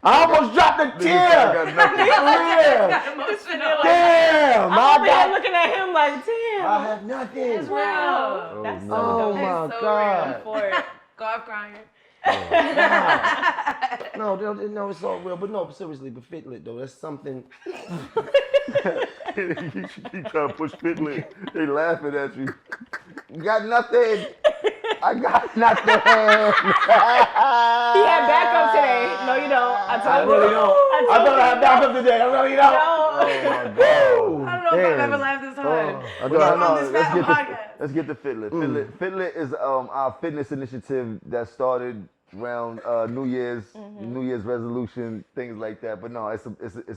I almost dropped a Nigga tear. said, I got nothing. Yeah. Emotional. Damn. I'm over here looking at him like, damn. I have nothing. Wow. That's so Oh dope. my so God. For it. Garv crying. No, it's all real. But no, seriously, but Fitlit though, that's something. You keep trying to push Fitlit. They laughing at you. You got nothing. I got nothing. He had backup today. No, you don't. I I told you. really don't. I thought I had backup today. I really don't. Oh my God. I don't know if I've ever laughed this hard. Let's get to Fitlit. Fitlit is our fitness initiative that started around New Year's resolution, things like that. But no, it's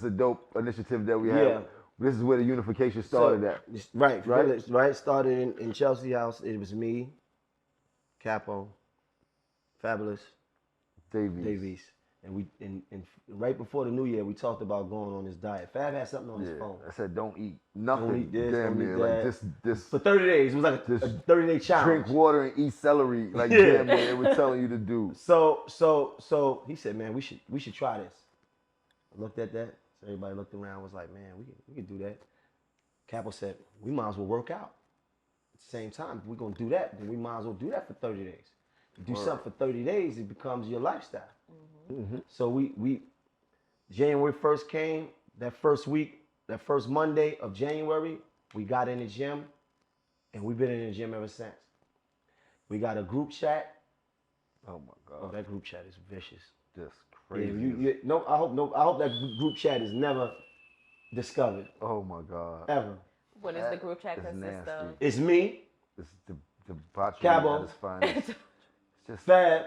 a dope initiative that we have. Yeah. This is where the unification started at. Right. Right? Fitlit, right. Started in Chelsea House. It was me, Capo, Fabulous, Davies. And we and right before the new year, we talked about going on this diet. Fab had something on his phone. I said, don't eat nothing. Don't eat this, damn don't eat near. that. Like this For 30 days. It was like a 30-day challenge. drink water and eat celery. Like Yeah. damn near, they were telling you to do. So he said, man, we should try this. I looked at that. So everybody looked around, was like, man, we can do that. Capo said, we might as well work out. At the same time, if we're gonna do that, then we might as well do that for 30 days. You do something for 30 days, it becomes your lifestyle. So we January 1st came, that first week, that first Monday of January, we got in the gym, and we've been in the gym ever since. We got a group chat. Oh my God. Oh, that group chat is vicious. Just Yeah, crazy. I hope that group chat is never discovered. Oh my God. Ever. What does the group chat It's consist of? nasty. It's me, It's the debauchery Cabo. at its finest. It's just Fab,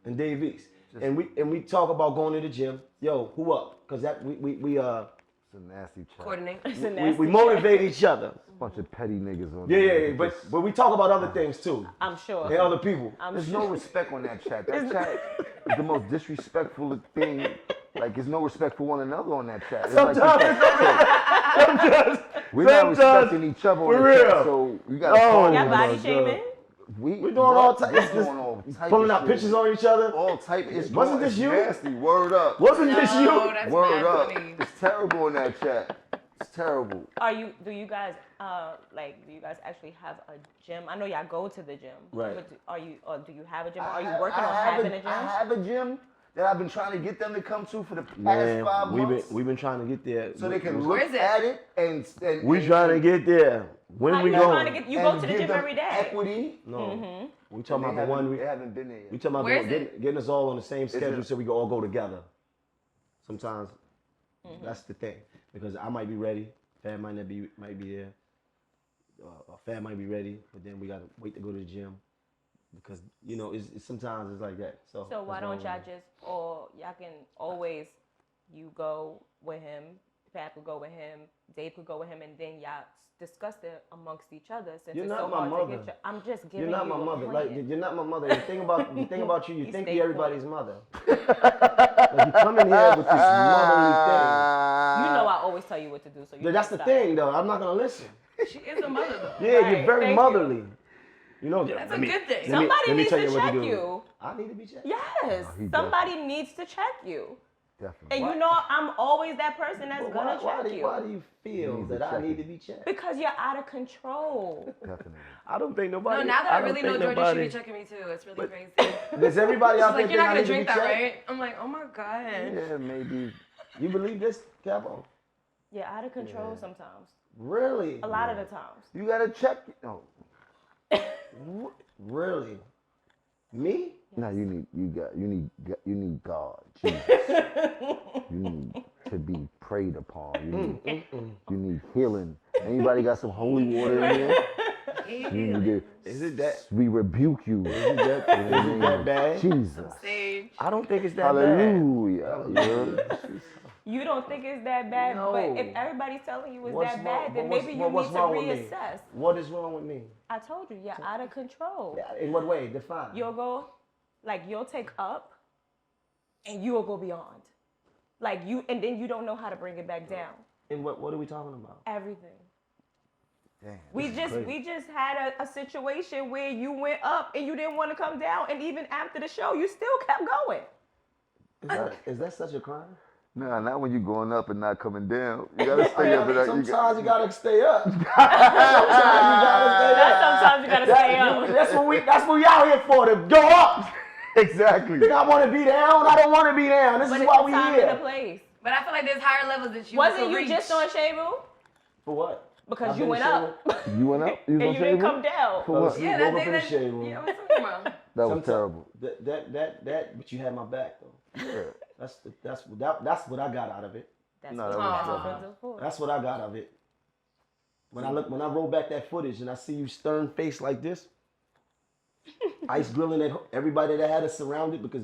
and Davies. And we talk about going to the gym. Yo, who up? Cause that we it's a nasty chat. Coordinate. It's a nasty we motivate each other. Bunch of petty niggas on Yeah, there. but we talk about other things too. I'm sure. And other people. There's no respect on that chat. That chat is the most disrespectful thing. Like, there's no respect for one another on that chat. It's Sometimes we're not respecting each other on for the chat, real. so you gotta Oh, call Y'all my body God. shaming? We doing all types- What's it's just- going on over pulling out pictures on each other. All type. Wasn't this you? Nasty. Word up. Wasn't this you? That's Word mad up. funny. It's terrible in that chat. It's terrible. Do you guys actually have a gym? I know y'all go to the gym. Right. But do you have a gym? Are you working on having a gym? I have a gym that I've been trying to get them to come to for the past 5 months. We've been trying to get there. So they can Where look is it? at it and We trying to get there. When How we you going? trying to get? You go to the give gym them every day. Equity. No. We And talking about the one they haven't been there yet. we talking about Where is getting us all on the same schedule it? so we can all go together. Sometimes that's the thing because I might be ready. Fab might be there. Fab might be ready, but then we gotta wait to go to the gym because it's sometimes it's like that. So why don't y'all y'all can always you go with him, Fab could go with him, Dave could go with him, and then y'all discuss it amongst each other. Since You're it's not so my hard mother. to get I'm just giving You're not you my a mother. plan. Like you're not my mother. The thing about you, you think stay you're everybody's mother. Like you come in here with this motherly thing. You know I always tell you what to do, so you But that's the stop. thing, though. I'm not gonna listen. She is a mother though. Yeah, Right, you're very thank you. motherly. You know, That's a good thing. Somebody needs to you what check do. you. I need to be checked. Yes, he somebody needs to check you. Definitely. And you know I'm always that person that's But gonna check you. why do you feel You need to that I check need it. to be checked? Because you're out of control. Definitely. I don't think nobody. No, now that I don't really know think Jordan, nobody- she be checking me too. It's really But- crazy. Does everybody out She's there like, you're not think I gonna need to drink be that, checked? right? I'm like, oh my god. Yeah, maybe. You believe this, Capo? You're out of control Yeah. sometimes. Really? A lot of the times. You gotta check. No, Really? Me? no, you need God. Jesus. You need to be prayed upon. You need healing. Anybody got some holy water in here? You need to, Is it that? we rebuke you. Is it that bad? Jesus. Sage. I don't think it's that Hallelujah. Yeah. You don't think it's that bad, but if No. everybody's telling you it's What's that wrong- bad, then but what's- maybe but you what's need to wrong with me? reassess. What is wrong with me? I told you, you're out of control. In what way? Define. You'll go, you'll take up, and you'll go beyond. And then you don't know how to bring it back down. And what are we talking about? Everything. Damn. We just had a situation where you went up and you didn't want to come down, and even after the show, you still kept going. Is that such a crime? Nah, not when you're going up and not coming down. You gotta stay up. Sometimes you gotta stay up. Sometimes you gotta stay up. Sometimes you gotta stay up. That's what we out here for, to go up. Exactly. I want to be down. I don't want to be down. This But is it's why a we time and a here. place. But I feel like there's higher levels that you Wasn't can you reach. just on Shabu? For what? Because I've you been went to up. You went up? You And you didn't come down. For what? Yeah, Woke that up thing in the that. shade room. Yeah, what you talking about? That was Sometimes- terrible. But you had my back though. Yeah. That's what I got out of it. That's No, what that was that's terrible. what friends are for. That's what I got out of it. When I roll back that footage and I see you stern faced like this, ice grilling at everybody that had us surrounded because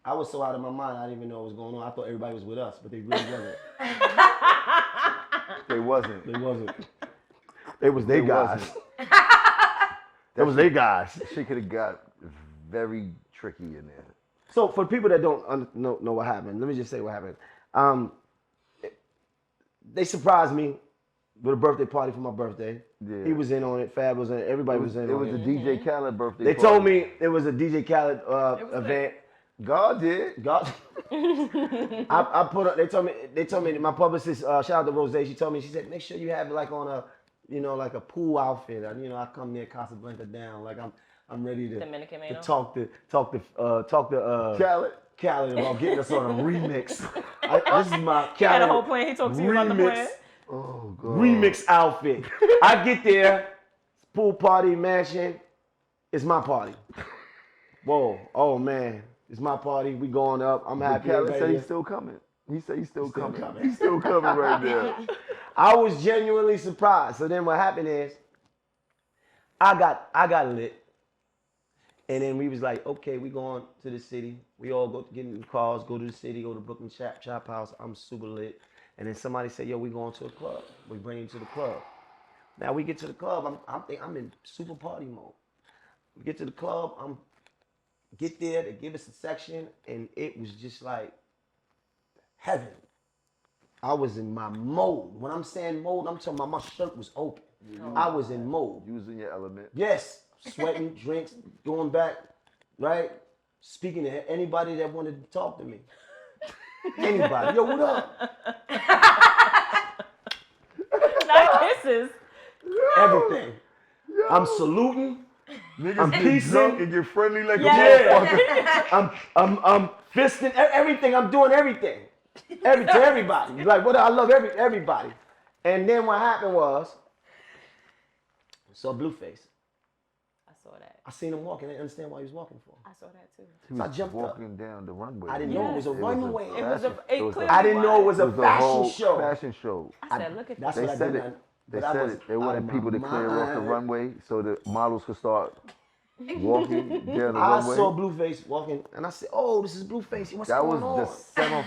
I was so out of my mind I didn't even know what was going on. I thought everybody was with us, but they really wasn't. They wasn't. They wasn't. They was they They guys. wasn't. That was they guys. She could have got very tricky in there. So for people that don't know what happened, let me just say what happened. They surprised me with a birthday party for my birthday. Yeah. He was in on it. Fab was in it. Everybody was in It on was it. a DJ Khaled birthday They party. told me it was a DJ Khaled was event. God did. God, I put up. They told me my publicist. Shout out to Rose. She told me. She said make sure you have it like on a, like a pool outfit. I come near Casablanca down. Like I'm ready to Dominican to Maino. talk to Khaled. Khaled about getting us on a remix. This is my He had a whole Khaled plan. He talked to you about the remix. plan. Oh God. Remix outfit. I get there, pool party mansion. It's my party. Whoa, oh man, it's my party. We going up. I'm happy. Khaled everybody said here. he's still coming. He said he's still coming. coming. He's still coming right now. I was genuinely surprised. So then what happened is, I got lit. And then we was like, okay, we going to the city. We all go get in the cars, go to the city, go to Brooklyn Chop House. I'm super lit. And then somebody said, yo, we going to a club. We bring you to the club. Now we get to the club. I'm in super party mode. We get to the club. Get there. They give us a section, and it was just like heaven. I was in my mode. When I'm saying mode, I'm talking about my shirt was open. I was in mode. You was in your element. Yes, sweating, drinks, going back. right? Speaking to anybody that wanted to talk to me. Anybody. Yo, what up? Not kisses. Everything. I'm saluting. Niggas I'm get peacing. drunk and get friendly like Yeah. a motherfucker. I'm fisting everything. I'm doing everything. To everybody. Like what I love everybody. And then what happened was, I saw Blueface. I saw that. I seen him walking. I didn't understand why he was walking for. I saw that too. He So I was jumped walking down the runway. I didn't know it was a runway. It was a. It It was clearly I didn't know it was a It was a fashion whole show. fashion show. I said, look at That's that. They what I said did. it. They But I said was it. They out wanted of my people to clear off the mind. runway so the models could start walking down the I runway. saw Blueface walking, and I said, "Oh, this is Blueface. What's That going was on?" the seventh.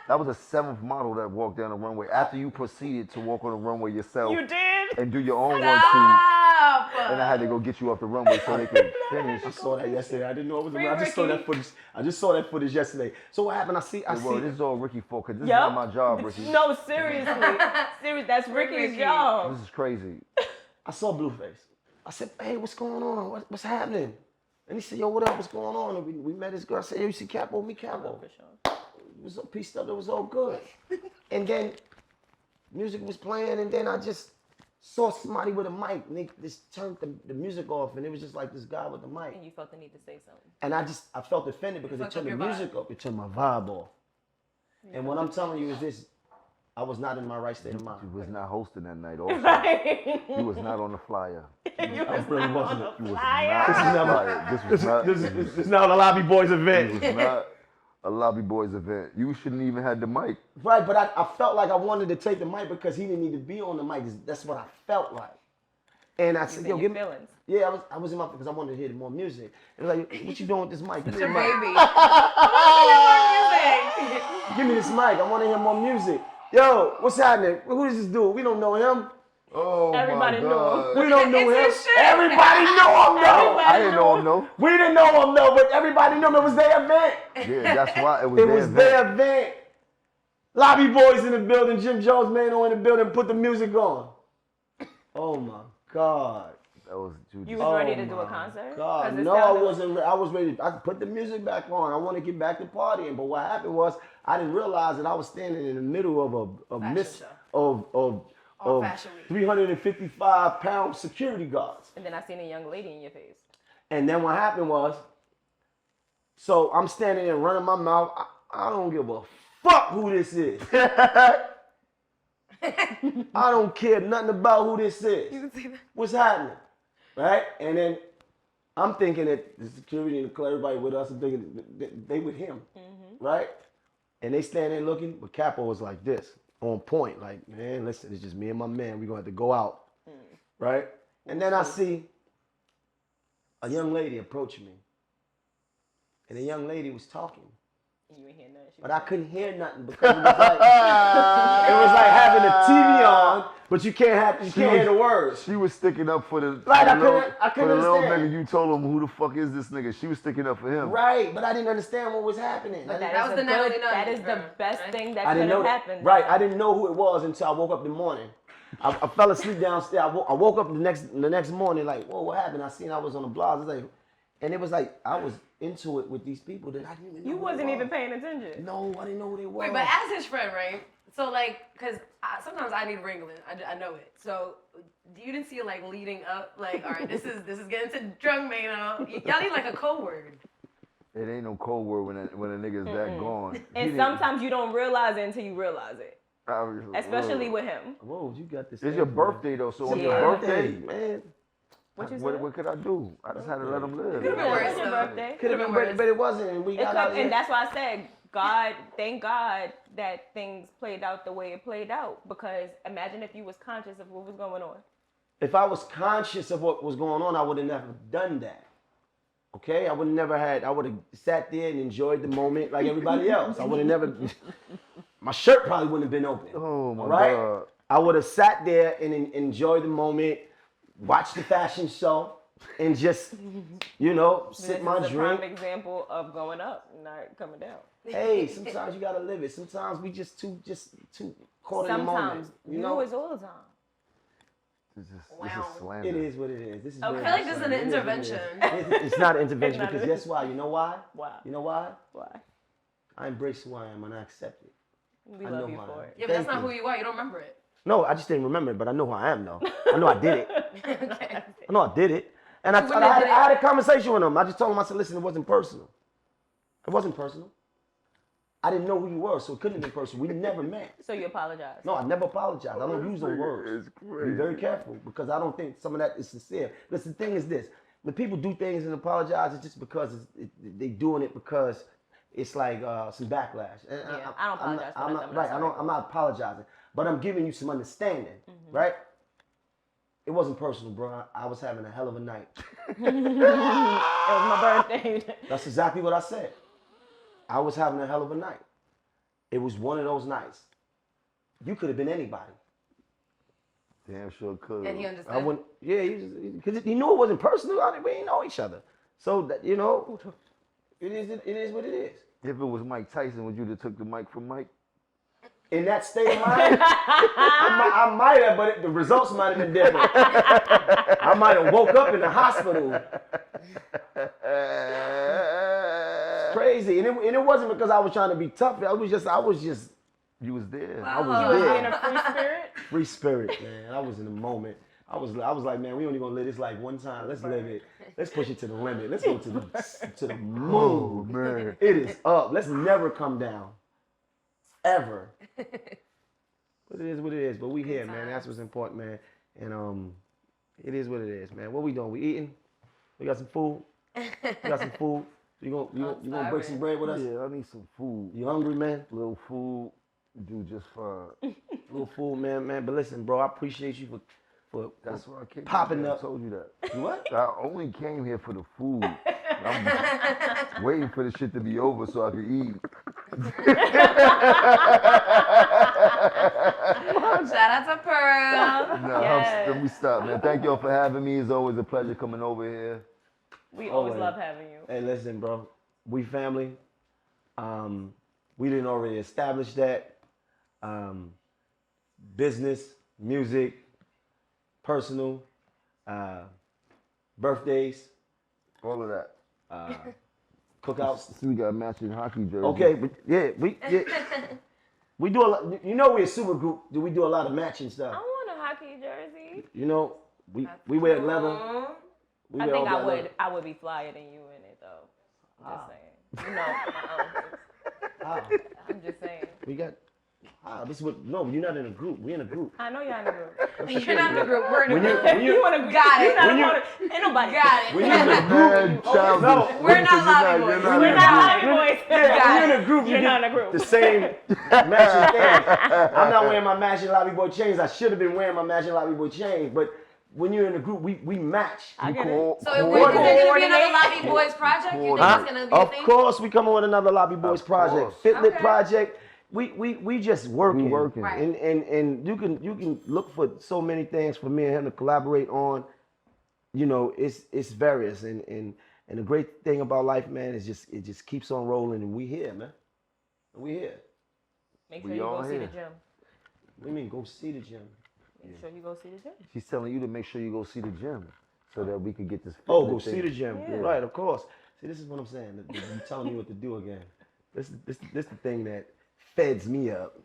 That was the seventh model that walked down the runway after you proceeded to walk on the runway yourself You did. and do your own 1-2. Stop. And I had to go get you off the runway so they could finish. I saw that yesterday. I didn't know it was. Free I just saw Ricky. that footage. I just saw that footage yesterday. So what happened? I see. Well, this is all Ricky for, because this Yep. is not my job, Ricky. No, seriously. Serious. That's Ricky's Ricky. job. This is crazy. I saw Blueface. I said, "Hey, what's going on? What's happening?" And he said, "Yo, what up? What's going on?" And we met this girl. I said, "Yo, you see Capo? Meet Capo." For sure. It was all pieced up. It was all good. And then music was playing, and then I just saw somebody with a mic, and they just turned the music off, and it was just like this guy with the mic. And you felt the need to say something. And I felt offended because it Fucked turned up the your music up. It turned my vibe off. And what I'm telling you is this: I was not in my right state of You mind. was not hosting that night also. Right. You was not on the flyer. I really wasn't. You was Flyer. not on the flyer. This is not a Lobby Boys This event. was not a Lobby Boys event. You shouldn't even had the mic. Right, but I felt like I wanted to take the mic because he didn't need to be on the mic. That's what I felt like. And I said, "Yo, give me." feelings. Yeah, I was in my because I wanted to hear more music. And like, "What you doing with this mic? Give me the Your mic. baby. Give me this mic. I want to hear more music." Yo, what's happening? Who is this dude? We don't know him. Oh Everybody my knew God. We don't know It's him. his shit. Everybody know him though. I didn't know him, no. We didn't know him though, but everybody knew him. It was their event. Yeah, that's why it was It their was event. their event. Lobby Boys in the building. Jim Jones, Maino in the building. Put the music on. Oh my God. That was Judy. You was ready to do a concert? God, 'Cause it no, I sounded- wasn't. I was ready. I put the music back on. I want to get back to partying. But what happened was, I didn't realize that I was standing in the middle of a Fashion mist show. of Fashion Week. 355-pound security guards. And then I seen a young lady in your face. And then what happened was, so I'm standing there running my mouth. I don't give a fuck who this is. I don't care nothing about who this is. You can see that. What's happening? Right? And then I'm thinking that the security and everybody with us, I'm thinking that they with him. Right? And they stand there looking, but Capo was like this, on point. Like, man, listen, it's just me and my man. We're going to have to go out. Right? And then I see a young lady approach me. And the young lady was talking. And you ain't hear nothing. But I couldn't hear nothing because it was like having a TV on, but you can't hear the words. She was sticking up for the, Right, I little, couldn't for the little understand. nigga. You told him, who the fuck is this nigga? She was sticking up for him. Right, but I didn't understand what was happening. But That was the Natalie Nunn that is the girl, best right? thing that I could didn't know have that. happened. Right, I didn't know who it was until I woke up in the morning. I fell asleep downstairs. I woke up the next morning like, whoa, what happened? I seen I was on the blog. It was like, and it was like I was into it with these people that I didn't even know. You who wasn't they even was. paying attention. No, I didn't know who they were. Wait, but as his friend, right? So like, cause sometimes I need wrangling. I know it. So you didn't see it like leading up, like, all right, this is getting to drunk Maino. Y'all need like a code word. It ain't no cold word when a nigga's that gone. And sometimes you don't realize it until you realize it. Obviously. Especially with him. Whoa, you got this. It's your birthday though, so on your Yeah. birthday, man. What you what said? could I do? I just had to let him live. Could've been It worse, was your though. birthday. Could have been, but it wasn't. And we It got could, out of and here. that's why I said, God, thank God that things played out the way it played out. Because imagine if you was conscious of what was going on. If I was conscious of what was going on, I would have never done that. Okay? I would have never had, I would have sat there and enjoyed the moment like everybody else. I would have never, my shirt probably wouldn't have been open. Oh my right? God. I would have sat there and enjoyed the moment, watched the fashion show, and just, sip my This is a drink. prime example of going up, not coming down. Hey, sometimes you gotta live it. Sometimes we just too caught in the moment. Sometimes. You know it's all the time. This is Wow. slander. It is what it is. This is I very feel like this is an slander. It what it intervention. is. It's not an intervention It's not because guess why? You know why? Why? You know why? Why? I embrace who I am and I accept it. We I love know you how for I- it. Yeah, but that's Thank not you. who you are. You don't remember it. No, I just didn't remember it, but I know who I am though. I know I did it. Okay. I know I did it. And I had a conversation with him. I just told him, I said, listen, it wasn't personal. It wasn't personal. I didn't know who you were, so it couldn't have been personal. We never met. So you apologize. No, I never apologize. I don't use those words. It's crazy. Be very careful because I don't think some of that is sincere. Because the thing is this: when people do things and apologize, it's just because they doing it because it's like some backlash. And Yeah, I don't apologize for I'm nothing, not, I'm right. sorry. I'm not apologizing, but I'm giving you some understanding, right? It wasn't personal, bro. I was having a hell of a night. It was my birthday. That's exactly what I said. I was having a hell of a night. It was one of those nights. You could have been anybody. Damn sure could. And he I understood. wouldn't. Yeah, because he knew it wasn't personal. We didn't know each other. So that it is what it is. If it was Mike Tyson, would you have took the mic from Mike? In that state of mind, I might have, but the results might have been different. I might have woke up in the hospital. Crazy, and it wasn't because I was trying to be tough. I was just. You was there. I was Wow. You was there. being a free spirit. Free spirit, man. I was in the moment. I was like, man, we only gonna live this life one time. Let's live it. Let's push it to the limit. Let's go to the Oh moon. man. It is up. Let's never come down. Ever. But it is what it is. But we here, man. That's what's important, man. And it is what it is, man. What we doing? We eating? We got some food? We got some food? You gonna break some bread with us? Yeah, I need some food. You hungry, man? Little food, do just fine. Little food, man. But listen, bro, I appreciate you for That's why I came. Popping here. up. I told you that. You what? I only came here for the food. I'm just waiting for the shit to be over so I can eat. Shout out to Pearl. No, Yes. let me stop, man. Thank y'all for having me. It's always a pleasure coming over here. We always Always. love having you. Hey, listen, bro. We family. We didn't already establish that. Business, music, personal, birthdays, All of that. cookouts. See, we got matching hockey jerseys. Okay, but we do a lot. You know, we're a super group. Do we do a lot of matching I stuff? want a hockey jersey. You know, we wear leather. We I wear think all I black would. leather. I would be flyer than you in it though. I'm just saying. You know. Ah, I'm just saying. we got. This is what? No, you're not in a group. We in a group. I know y'all in a group. You're not in the group. We're in a When group. you want to Got it. Not When you- ain't nobody Got it. when you're in a group. Man, childish. No, we're not lobby boys. You're We're not not in a lobby boys. Yeah, when you're in a group, you You're get not in a group. the same matching thing. I'm not wearing my matching lobby boy chains. I should have been wearing my matching lobby boy chains, but when you're in a group, we match. I get it. So is there going to be another Lobby Boys project? You think it's going to be a Of thing? course, we coming with another Lobby Boys Of project, course. Fitlit Okay. project. We just working. We working. Right. And you can look for so many things for me and him to collaborate on. You know, it's various and the great thing about life, man, is it just keeps on rolling and we here, man. We here. Make sure We you all go see the here. gym. What do you mean go see the gym? Make sure you go see the gym. She's telling you to make sure you go see the gym so that we can get this. Oh, fitness go thing. see the gym. Yeah. Right, of course. See, this is what I'm saying. You telling me what to do again. This the thing that feds me up.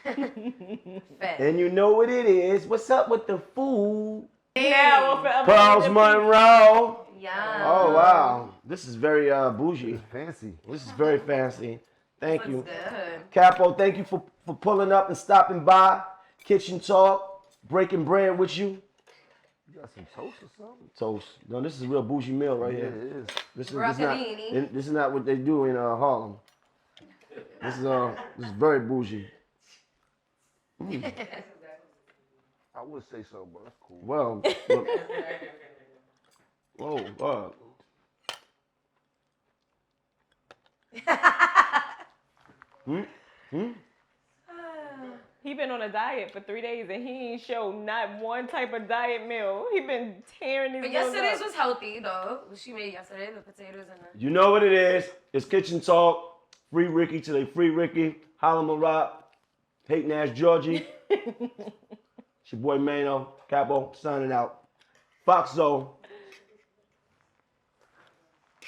Fed. And you know what it is. What's up with the food? Yeah, we'll forever. Pearls Monroe. Yeah. Oh, wow. This is very bougie. It's fancy. This is very fancy. Thank you. Looks good. Capo, thank you for pulling up and stopping by. Kitchen Talk, breaking bread with you. You got some toast or something? Toast. No, this is a real bougie meal right Yeah, here. it is. This is not what they do in Harlem. This is very bougie. I would say so, but that's cool. Well, look. Whoa, God. He been on a diet for 3 days and he ain't showed not one type of diet meal. He been tearing his But meals yesterday's up. was healthy though. She made yesterday the potatoes and the. You know what it is. It's Kitchen Talk. Free Ricky till they free Ricky. Holla Rock. Hate Nash Georgie. It's your boy Maino, Capo, signing out. Foxo.